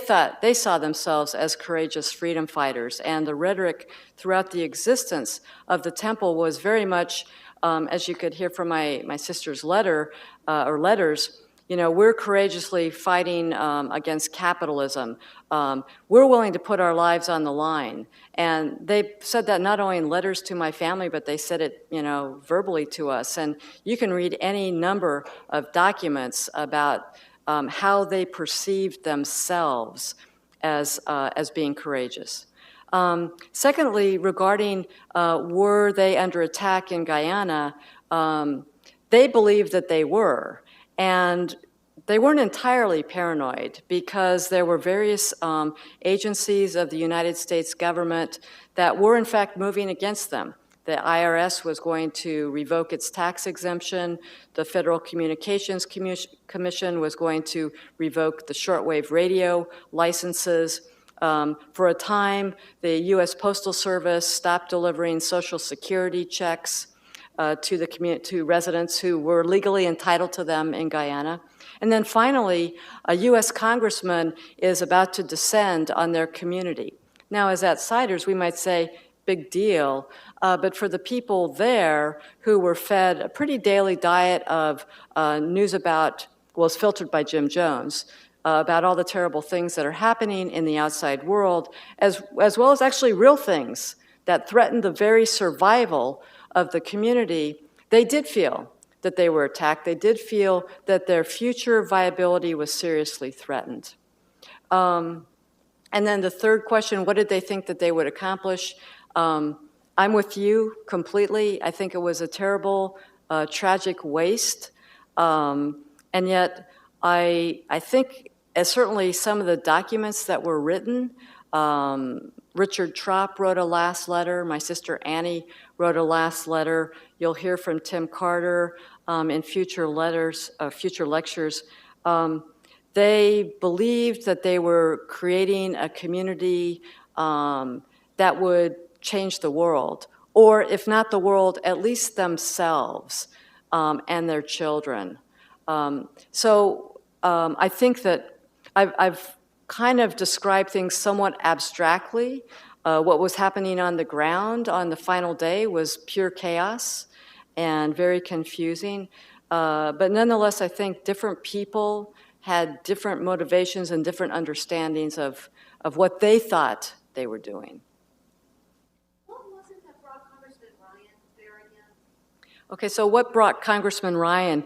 saw themselves as courageous freedom fighters, and the rhetoric throughout the existence of the temple was very much, as you could hear from my sister's letter, or letters, we're courageously fighting against capitalism. We're willing to put our lives on the line. And they said that not only in letters to my family, but they said it, verbally to us. And you can read any number of documents about how they perceived themselves as being courageous. Secondly, regarding were they under attack in Guyana, they believed that they were. And they weren't entirely paranoid because there were various agencies of the United States government that were in fact moving against them. The IRS was going to revoke its tax exemption. The Federal Communications Commission was going to revoke the shortwave radio licenses. For a time, the U.S. Postal Service stopped delivering Social Security checks to residents who were legally entitled to them in Guyana. And then finally, a U.S. congressman is about to descend on their community. Now, as outsiders, we might say, big deal, but for the people there who were fed a pretty daily diet of news about, it's filtered by Jim Jones, about all the terrible things that are happening in the outside world, as well as actually real things that threaten the very survival of the community, they did feel that they were attacked. They did feel that their future viability was seriously threatened. And then the third question, what did they think that they would accomplish? I'm with you completely. I think it was a terrible, tragic waste. And yet, I think certainly some of the documents that were written, Richard Tropp wrote a last letter. My sister Annie wrote a last letter. You'll hear from Tim Carter in future lectures. They believed that they were creating a community that would change the world, or if not the world, at least themselves and their children. So I think that I've kind of described things somewhat abstractly. What was happening on the ground on the final day was pure chaos and very confusing. But nonetheless, I think different people had different motivations and different understandings of what they thought they were doing. What was it that brought Congressman Ryan there again? Okay, so what brought Congressman Ryan?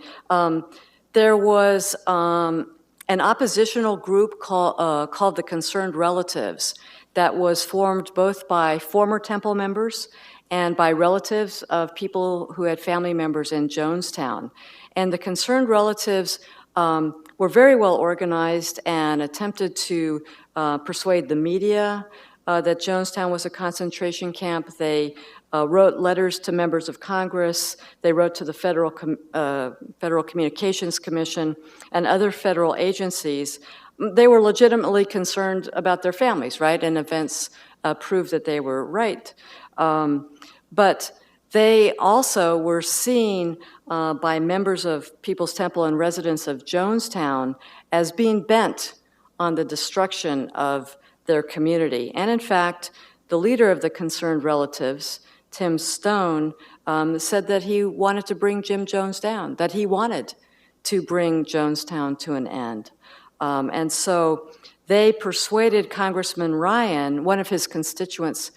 There was an oppositional group called the Concerned Relatives that was formed both by former Temple members and by relatives of people who had family members in Jonestown. And the Concerned Relatives were very well organized and attempted to persuade the media that Jonestown was a concentration camp. They wrote letters to members of Congress. They wrote to the Federal Communications Commission and other federal agencies. They were legitimately concerned about their families, right? And events proved that they were right. But they also were seen by members of People's Temple and residents of Jonestown as being bent on the destruction of their community. And in fact, the leader of the Concerned Relatives, Tim Stone, said that he wanted to bring Jim Jones down, that he wanted to bring Jonestown to an end. And so they persuaded Congressman Ryan, one of his constituents,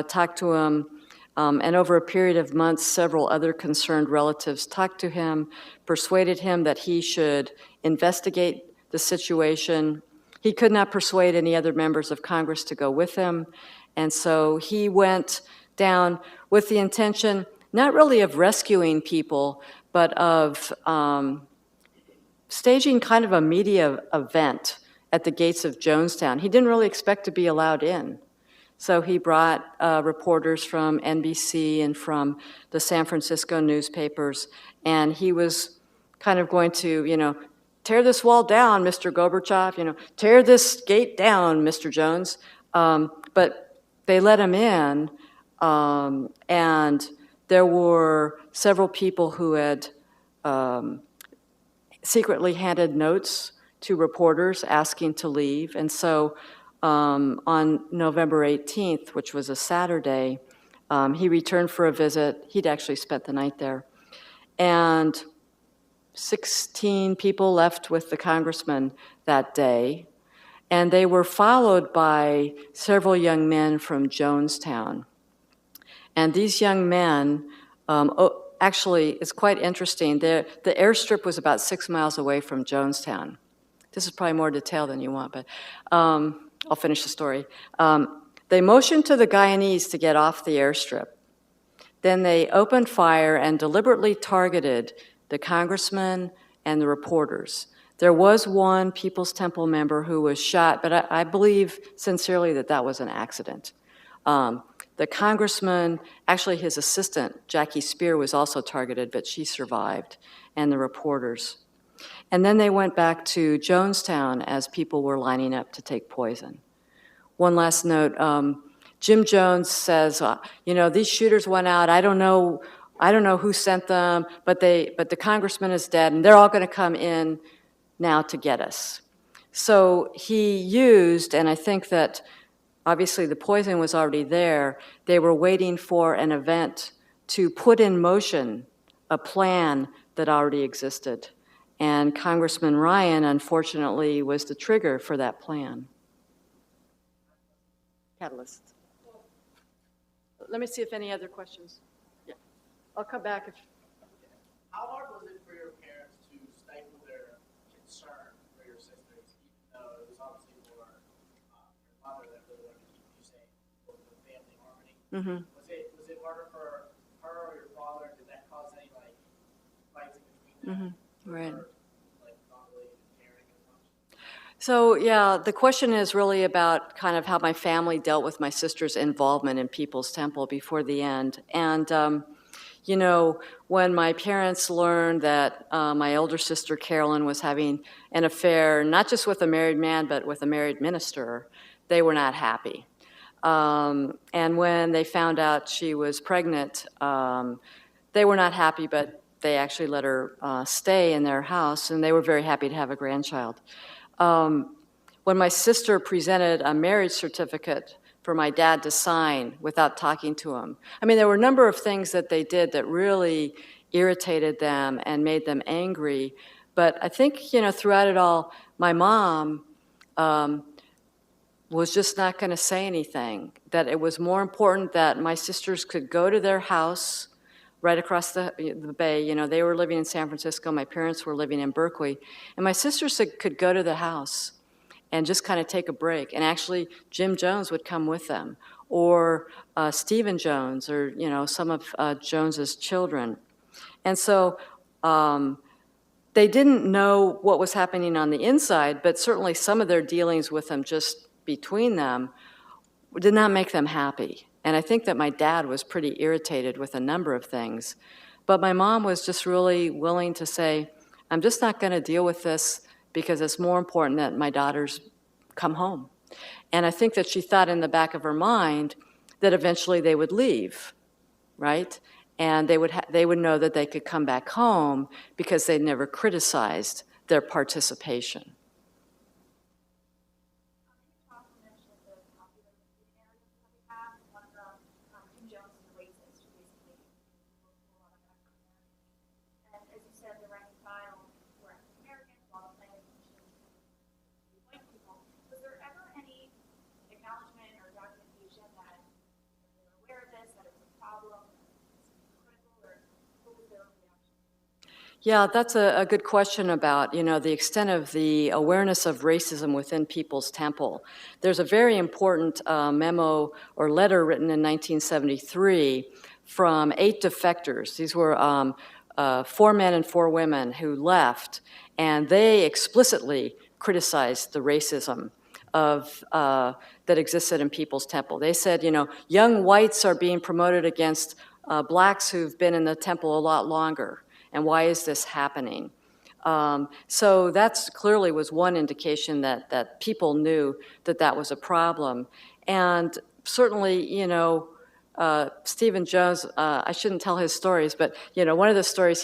talked to him, and over a period of months, several other Concerned Relatives talked to him, persuaded him that he should investigate the situation. He could not persuade any other members of Congress to go with him, and so he went down with the intention, not really of rescuing people, but of staging kind of a media event at the gates of Jonestown. He didn't really expect to be allowed in. So he brought reporters from NBC and from the San Francisco newspapers, and he was kind of going to, tear this wall down, Mr. Gorbachev, tear this gate down, Mr. Jones. But they let him in, and there were several people who had secretly handed notes to reporters asking to leave. And so on November 18th, which was a Saturday, he returned for a visit. He'd actually spent the night there. And 16 people left with the congressman that day. And they were followed by several young men from Jonestown. And these young men, actually, it's quite interesting. The airstrip was about 6 miles away from Jonestown. This is probably more detail than you want, but I'll finish the story. They motioned to the Guyanese to get off the airstrip. Then they opened fire and deliberately targeted the congressman and the reporters. There was one People's Temple member who was shot, but I believe sincerely that that was an accident. The congressman, actually his assistant, Jackie Spear, was also targeted, but she survived, and the reporters. And then they went back to Jonestown as people were lining up to take poison. One last note, Jim Jones says, these shooters went out, I don't know who sent them, but the congressman is dead, and they're all gonna come in now to get us. So he used, and I think that obviously the poison was already there, they were waiting for an event to put in motion a plan that already existed. And Congressman Ryan, unfortunately, was the trigger for that plan. Catalyst. Let me see if any other questions. Yeah, I'll come back if. How hard was it for your parents to stifle their concern for your sisters, even though it was obviously more your mother that really wanted to keep you safe, for the family harmony? Mm-hmm. Was it harder for her or your father? Did that cause any fights in between them? Mm-hmm. Right. Or, not really caring as much? So, yeah, the question is really about kind of how my family dealt with my sister's involvement in People's Temple before the end. And, when my parents learned that my older sister, Carolyn, was having an affair, not just with a married man, but with a married minister, they were not happy. And when they found out she was pregnant, they were not happy, but they actually let her stay in their house, and they were very happy to have a grandchild. When my sister presented a marriage certificate for my dad to sign without talking to him, there were a number of things that they did that really irritated them and made them angry. But I think, throughout it all, my mom was just not going to say anything, that it was more important that my sisters could go to their house right across the bay. They were living in San Francisco, my parents were living in Berkeley, and my sisters could go to the house and just kind of take a break. And actually, Jim Jones would come with them, or Stephen Jones, or some of Jones's children. And so they didn't know what was happening on the inside, but certainly some of their dealings with them just between them did not make them happy. And I think that my dad was pretty irritated with a number of things. But my mom was just really willing to say, I'm just not going to deal with this because it's more important that my daughters come home. And I think that she thought in the back of her mind that eventually they would leave, right? And they would know that they could come back home because they never criticized their participation. Yeah, that's a good question about, the extent of the awareness of racism within People's Temple. There's a very important memo or letter written in 1973 from 8 defectors. These were 4 men and 4 women who left, and they explicitly criticized the racism that existed in People's Temple. They said, young whites are being promoted against blacks who've been in the temple a lot longer. And why is this happening? So that's clearly was one indication that people knew that was a problem. And certainly, Stephen Jones, I shouldn't tell his stories, but, one of the stories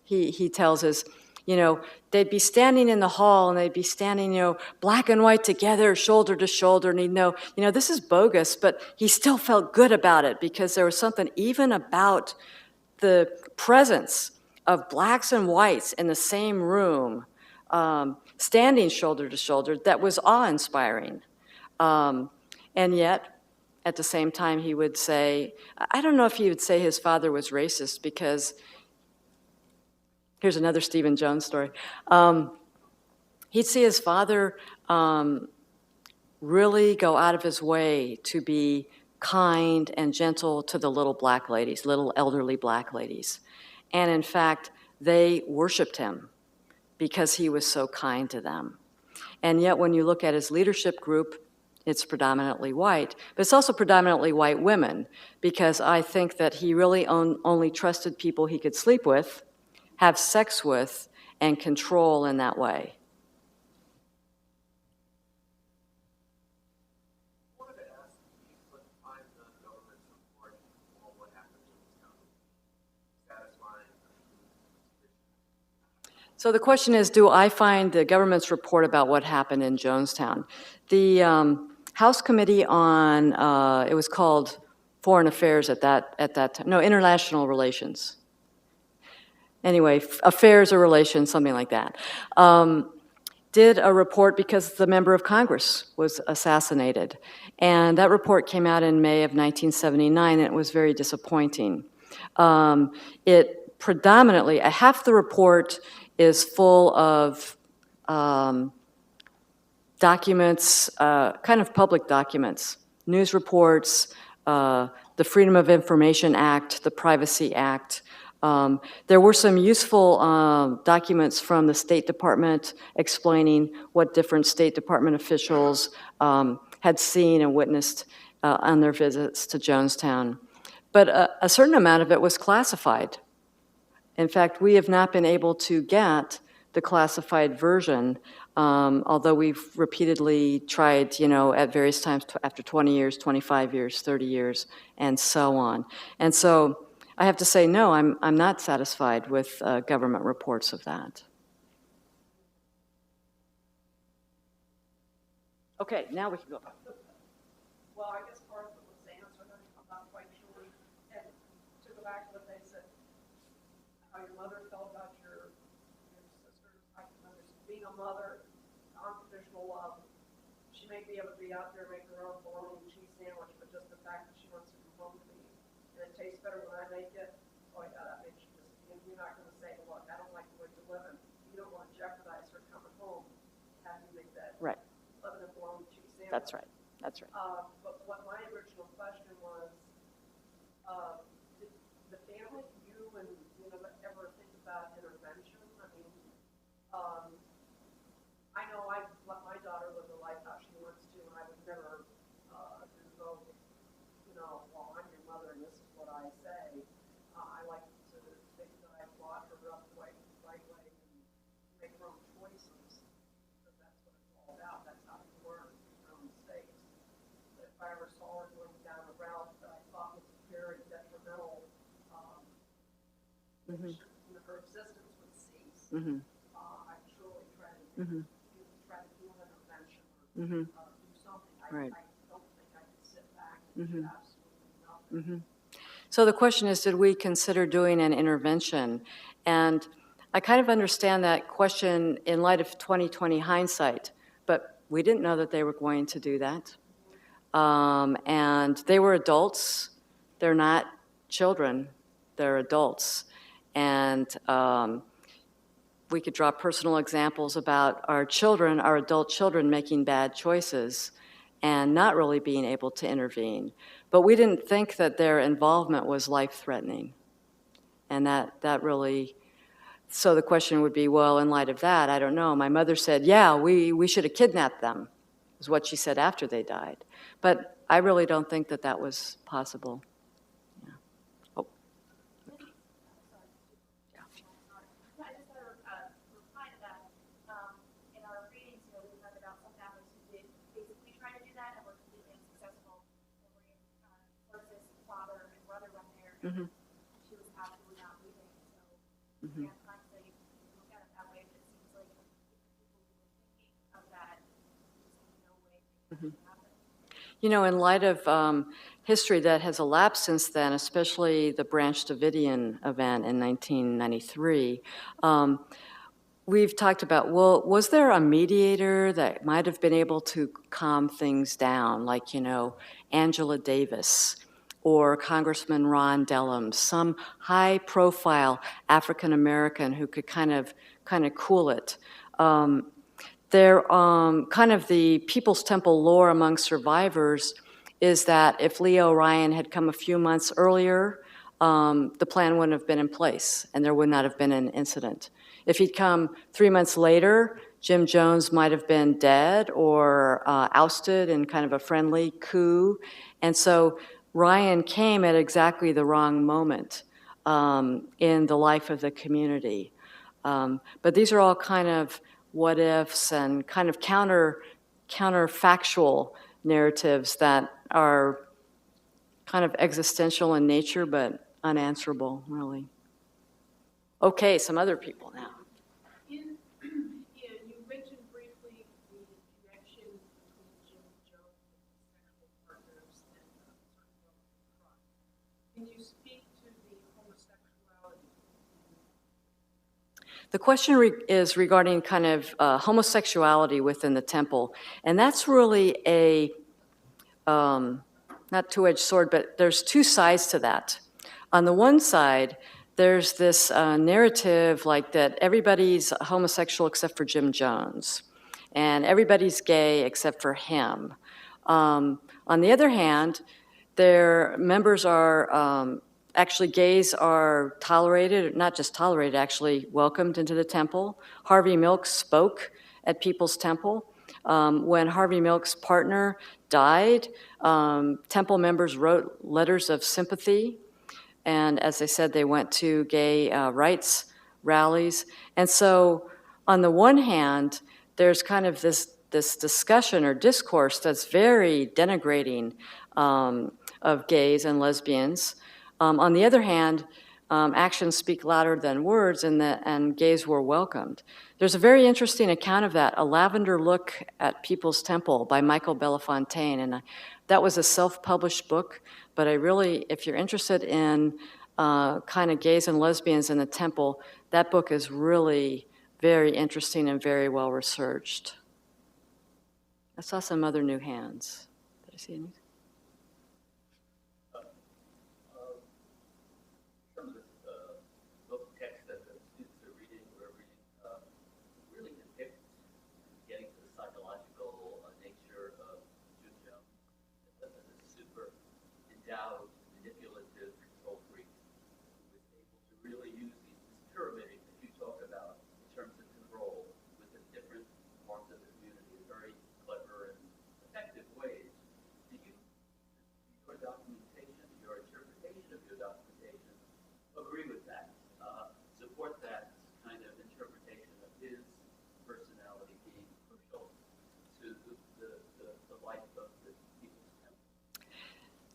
he tells is, they'd be standing in the hall and they'd be standing, black and white together, shoulder to shoulder, and he'd know, this is bogus, but he still felt good about it because there was something even about the presence of blacks and whites in the same room, standing shoulder to shoulder, that was awe-inspiring. And yet, at the same time, he would say, I don't know if he would say his father was racist, because here's another Stephen Jones story. He'd see his father really go out of his way to be kind and gentle to the little black ladies, little elderly black ladies. And in fact, they worshiped him because he was so kind to them. And yet when you look at his leadership group, it's predominantly white, but it's also predominantly white women, because I think that he really only trusted people he could sleep with, have sex with, and control in that way. I wanted to ask if you could find the government's report on what happened in this town satisfying. So the question is, do I find the government's report about what happened in Jonestown? The House Committee on, it was called Foreign Affairs at that time, no, International Relations. Anyway, Affairs or Relations, something like that. Did a report because the member of Congress was assassinated. And that report came out in May of 1979, and it was very disappointing. It predominantly, half the report is full of documents, kind of public documents, news reports, the Freedom of Information Act, the Privacy Act. There were some useful documents from the State Department explaining what different State Department officials had seen and witnessed on their visits to Jonestown. But a certain amount of it was classified. In fact, we have not been able to get the classified version, although we've repeatedly tried, at various times after 20 years, 25 years, 30 years, and so on. And so I have to say, no, I'm not satisfied with government reports of that. Okay, now we can go. Well, I guess part of it was answered, I'm not quite sure. And to go back to what they said, how your mother felt about your sisters, I can understand being a mother, unconditional love. She may be able to be out there and make her own bologna and cheese sandwich, but just the fact that she wants to come home to me and it tastes better when I make it, oh yeah, that makes you just, and you're not gonna say, look, I don't like the way you're living. You don't wanna jeopardize her coming home, have you make that. Right. Living a bologna cheese sandwich. That's right. That's right. But what my original question was, did the family, you and, ever think about intervention? I mean, I know I let my daughter live the life how she wants to, and I would never go, well, I'm your mother and this is what I say. I like to think that I brought her up the right way and make her own choices, because that's what it's all about. That's how you learn your own mistakes. But if I ever saw her going down a route that I thought was very detrimental, her existence would cease. I truly try to try to do an intervention or do something. Right. I don't think I can sit back and do absolutely nothing. So the question is, did we consider doing an intervention? And I kind of understand that question in light of 2020 hindsight, but we didn't know that they were going to do that. And they were adults. They're not children. They're adults. And we could draw personal examples about our children, our adult children, making bad choices and not really being able to intervene. But we didn't think that their involvement was life-threatening. And that really, so the question would be, well, in light of that, I don't know. My mother said, yeah, we should have kidnapped them, is what she said after they died. But I really don't think that that was possible. Yeah. Oh. I just want to reply to that. In our readings, we learned about some families who did basically try to do that and were completely unsuccessful. Versus father and brother went there. She was absolutely not leaving. So yeah, kind of say look at it that way. You know, in light of history that has elapsed since then, especially the Branch Davidian event in 1993, we've talked about, well, was there a mediator that might have been able to calm things down, like, you know, Angela Davis or Congressman Ron Dellums, some high-profile African-American who could kind of cool it. They're kind of the People's Temple lore among survivors is that if Leo Ryan had come a few months earlier, the plan wouldn't have been in place and there would not have been an incident. If he'd come 3 months later, Jim Jones might have been dead or ousted in kind of a friendly coup. And so Ryan came at exactly the wrong moment in the life of the community. But these are all kind of what ifs and kind of counterfactual narratives that are kind of existential in nature, but unanswerable, really. Okay, some other people now. You mentioned briefly the connection between Jim Jones and sexual partners and crime. Can you speak to the homosexuality? The question is regarding kind of homosexuality within the temple, and that's really a not two-edged sword, but there's two sides to that. On the one side, there's this narrative like that everybody's homosexual except for Jim Jones, and everybody's gay except for him. On the other hand, their members are actually gays are tolerated, not just tolerated, actually welcomed into the temple. Harvey Milk spoke at People's Temple. When Harvey Milk's partner died, temple members wrote letters of sympathy. And as I said, they went to gay rights rallies. And so on the one hand, there's kind of this discussion or discourse that's very denigrating of gays and lesbians. On the other hand, actions speak louder than words, and gays were welcomed. There's a very interesting account of that, A Lavender Look at People's Temple by Michael Belafontaine, and that was a self-published book, but I really, if you're interested in kind of gays and lesbians in the temple, that book is really very interesting and very well researched. I saw some other new hands. Did I see any?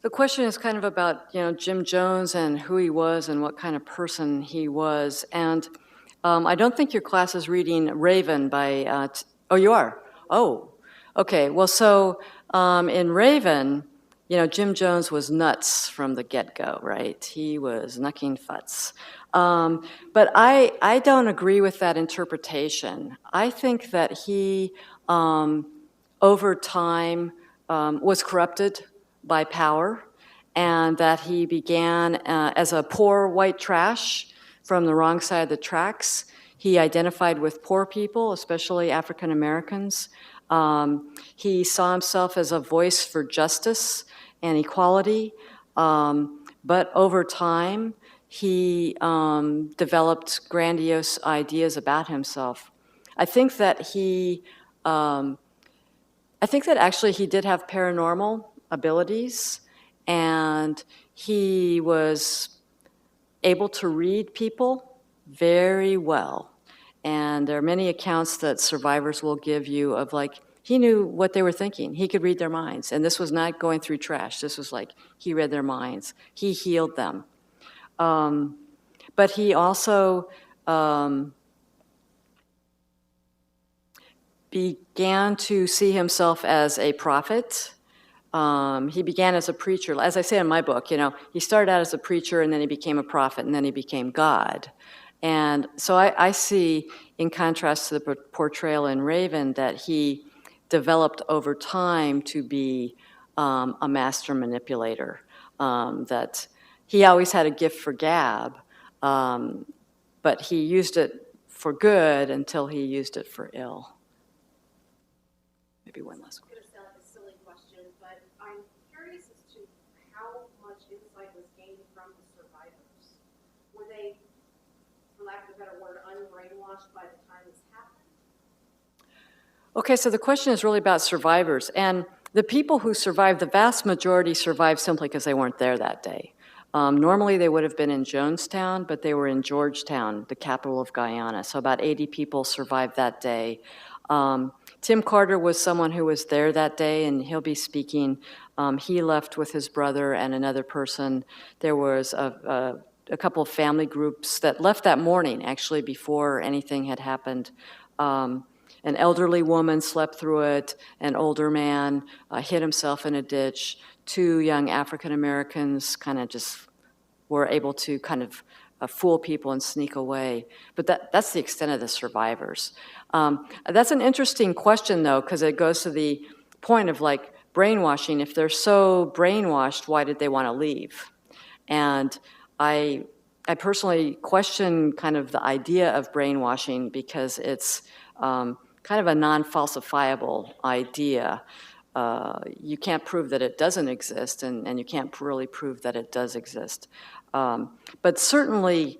The question is kind of about, you know, Jim Jones and who he was and what kind of person he was. And I don't think your class is reading Raven by, oh, you are? Oh, okay. Well, so in Raven, you know, Jim Jones was nuts from the get-go, right? He was knucking futs. But I don't agree with that interpretation. I think that he, over time, was corrupted by power, and that he began as a poor white trash from the wrong side of the tracks. He identified with poor people, especially African Americans. He saw himself as a voice for justice and equality, but over time, he developed grandiose ideas about himself. I think that actually he did have paranormal abilities, and he was able to read people very well. And there are many accounts that survivors will give you of like, he knew what they were thinking. He could read their minds. And this was not going through trash. This was like, he read their minds. He healed them. But he also began to see himself as a prophet. He began as a preacher. As I say in my book, he started out as a preacher, and then he became a prophet, and then he became God. And so I see, in contrast to the portrayal in Raven, that he developed over time to be a master manipulator, that he always had a gift for gab, but he used it for good until he used it for ill. Maybe one last question. It's going to sound like a silly question, but I'm curious as to how much insight was gained from the survivors. Were they, for lack of a better word, unbrainwashed by the time this happened? Okay, so the question is really about survivors. And the people who survived, the vast majority survived simply because they weren't there that day. Normally they would have been in Jonestown, but they were in Georgetown, the capital of Guyana. So about 80 people survived that day. Tim Carter was someone who was there that day, and he'll be speaking. He left with his brother and another person. There was a couple of family groups that left that morning, actually, before anything had happened. An elderly woman slept through it. An older man hit himself in a ditch. 2 young African Americans kind of just were able to kind of fool people and sneak away. But that's the extent of the survivors. That's an interesting question, though, because it goes to the point of, like, brainwashing. If they're so brainwashed, why did they want to leave? And I personally question kind of the idea of brainwashing, because it's kind of a non-falsifiable idea. You can't prove that it doesn't exist, and you can't really prove that it does exist. But certainly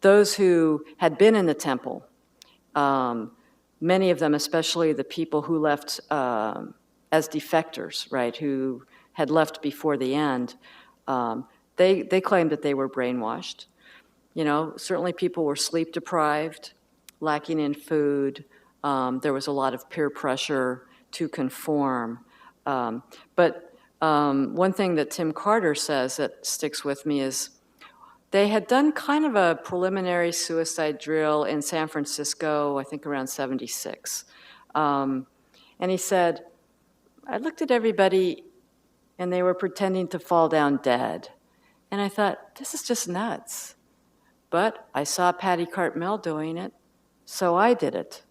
those who had been in the temple, many of them, especially the people who left as defectors, right, who had left before the end, they claimed that they were brainwashed. Certainly people were sleep deprived, lacking in food. There was a lot of peer pressure to conform. But one thing that Tim Carter says that sticks with me is they had done kind of a preliminary suicide drill in San Francisco, I think around 76. And he said, I looked at everybody and they were pretending to fall down dead. And I thought, this is just nuts. But I saw Patty Cartmel doing it, so I did it.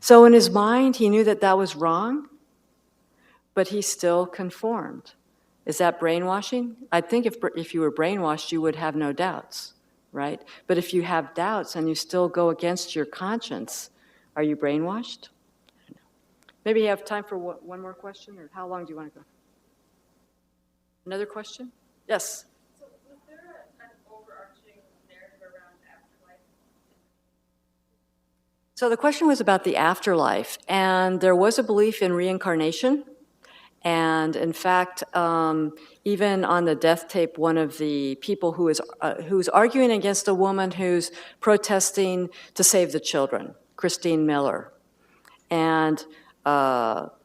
So in his mind, he knew that that was wrong, but he still conformed. Is that brainwashing? I think if you were brainwashed, you would have no doubts, right? But if you have doubts and you still go against your conscience, are you brainwashed? I don't know. Maybe you have time for one more question, or how long do you want to go? Another question? Yes? So was there an overarching narrative around afterlife? So the question was about the afterlife, and there was a belief in reincarnation. And in fact, even on the death tape, one of the people who's arguing against a woman who's protesting to save the children, Christine Miller. And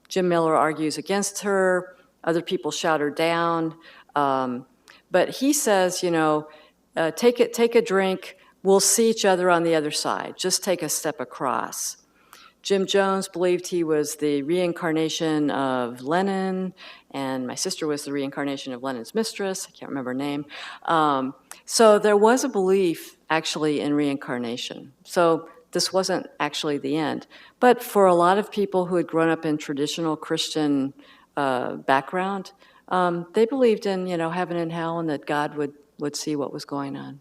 Jim Miller argues against her. Other people shout her down. But he says, take a drink. We'll see each other on the other side. Just take a step across. Jim Jones believed he was the reincarnation of Lenin, and my sister was the reincarnation of Lenin's mistress. I can't remember her name. So there was a belief, actually, in reincarnation. So this wasn't actually the end. But for a lot of people who had grown up in traditional Christian background, they believed in, heaven and hell, and that God would see what was going on.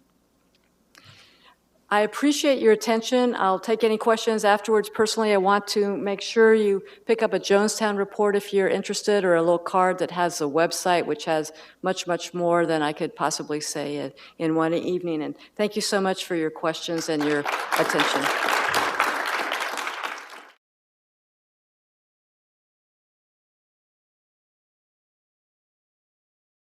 I appreciate your attention. I'll take any questions afterwards. Personally, I want to make sure you pick up a Jonestown report if you're interested, or a little card that has a website, which has much, much more than I could possibly say in one evening. And thank you so much for your questions and your attention.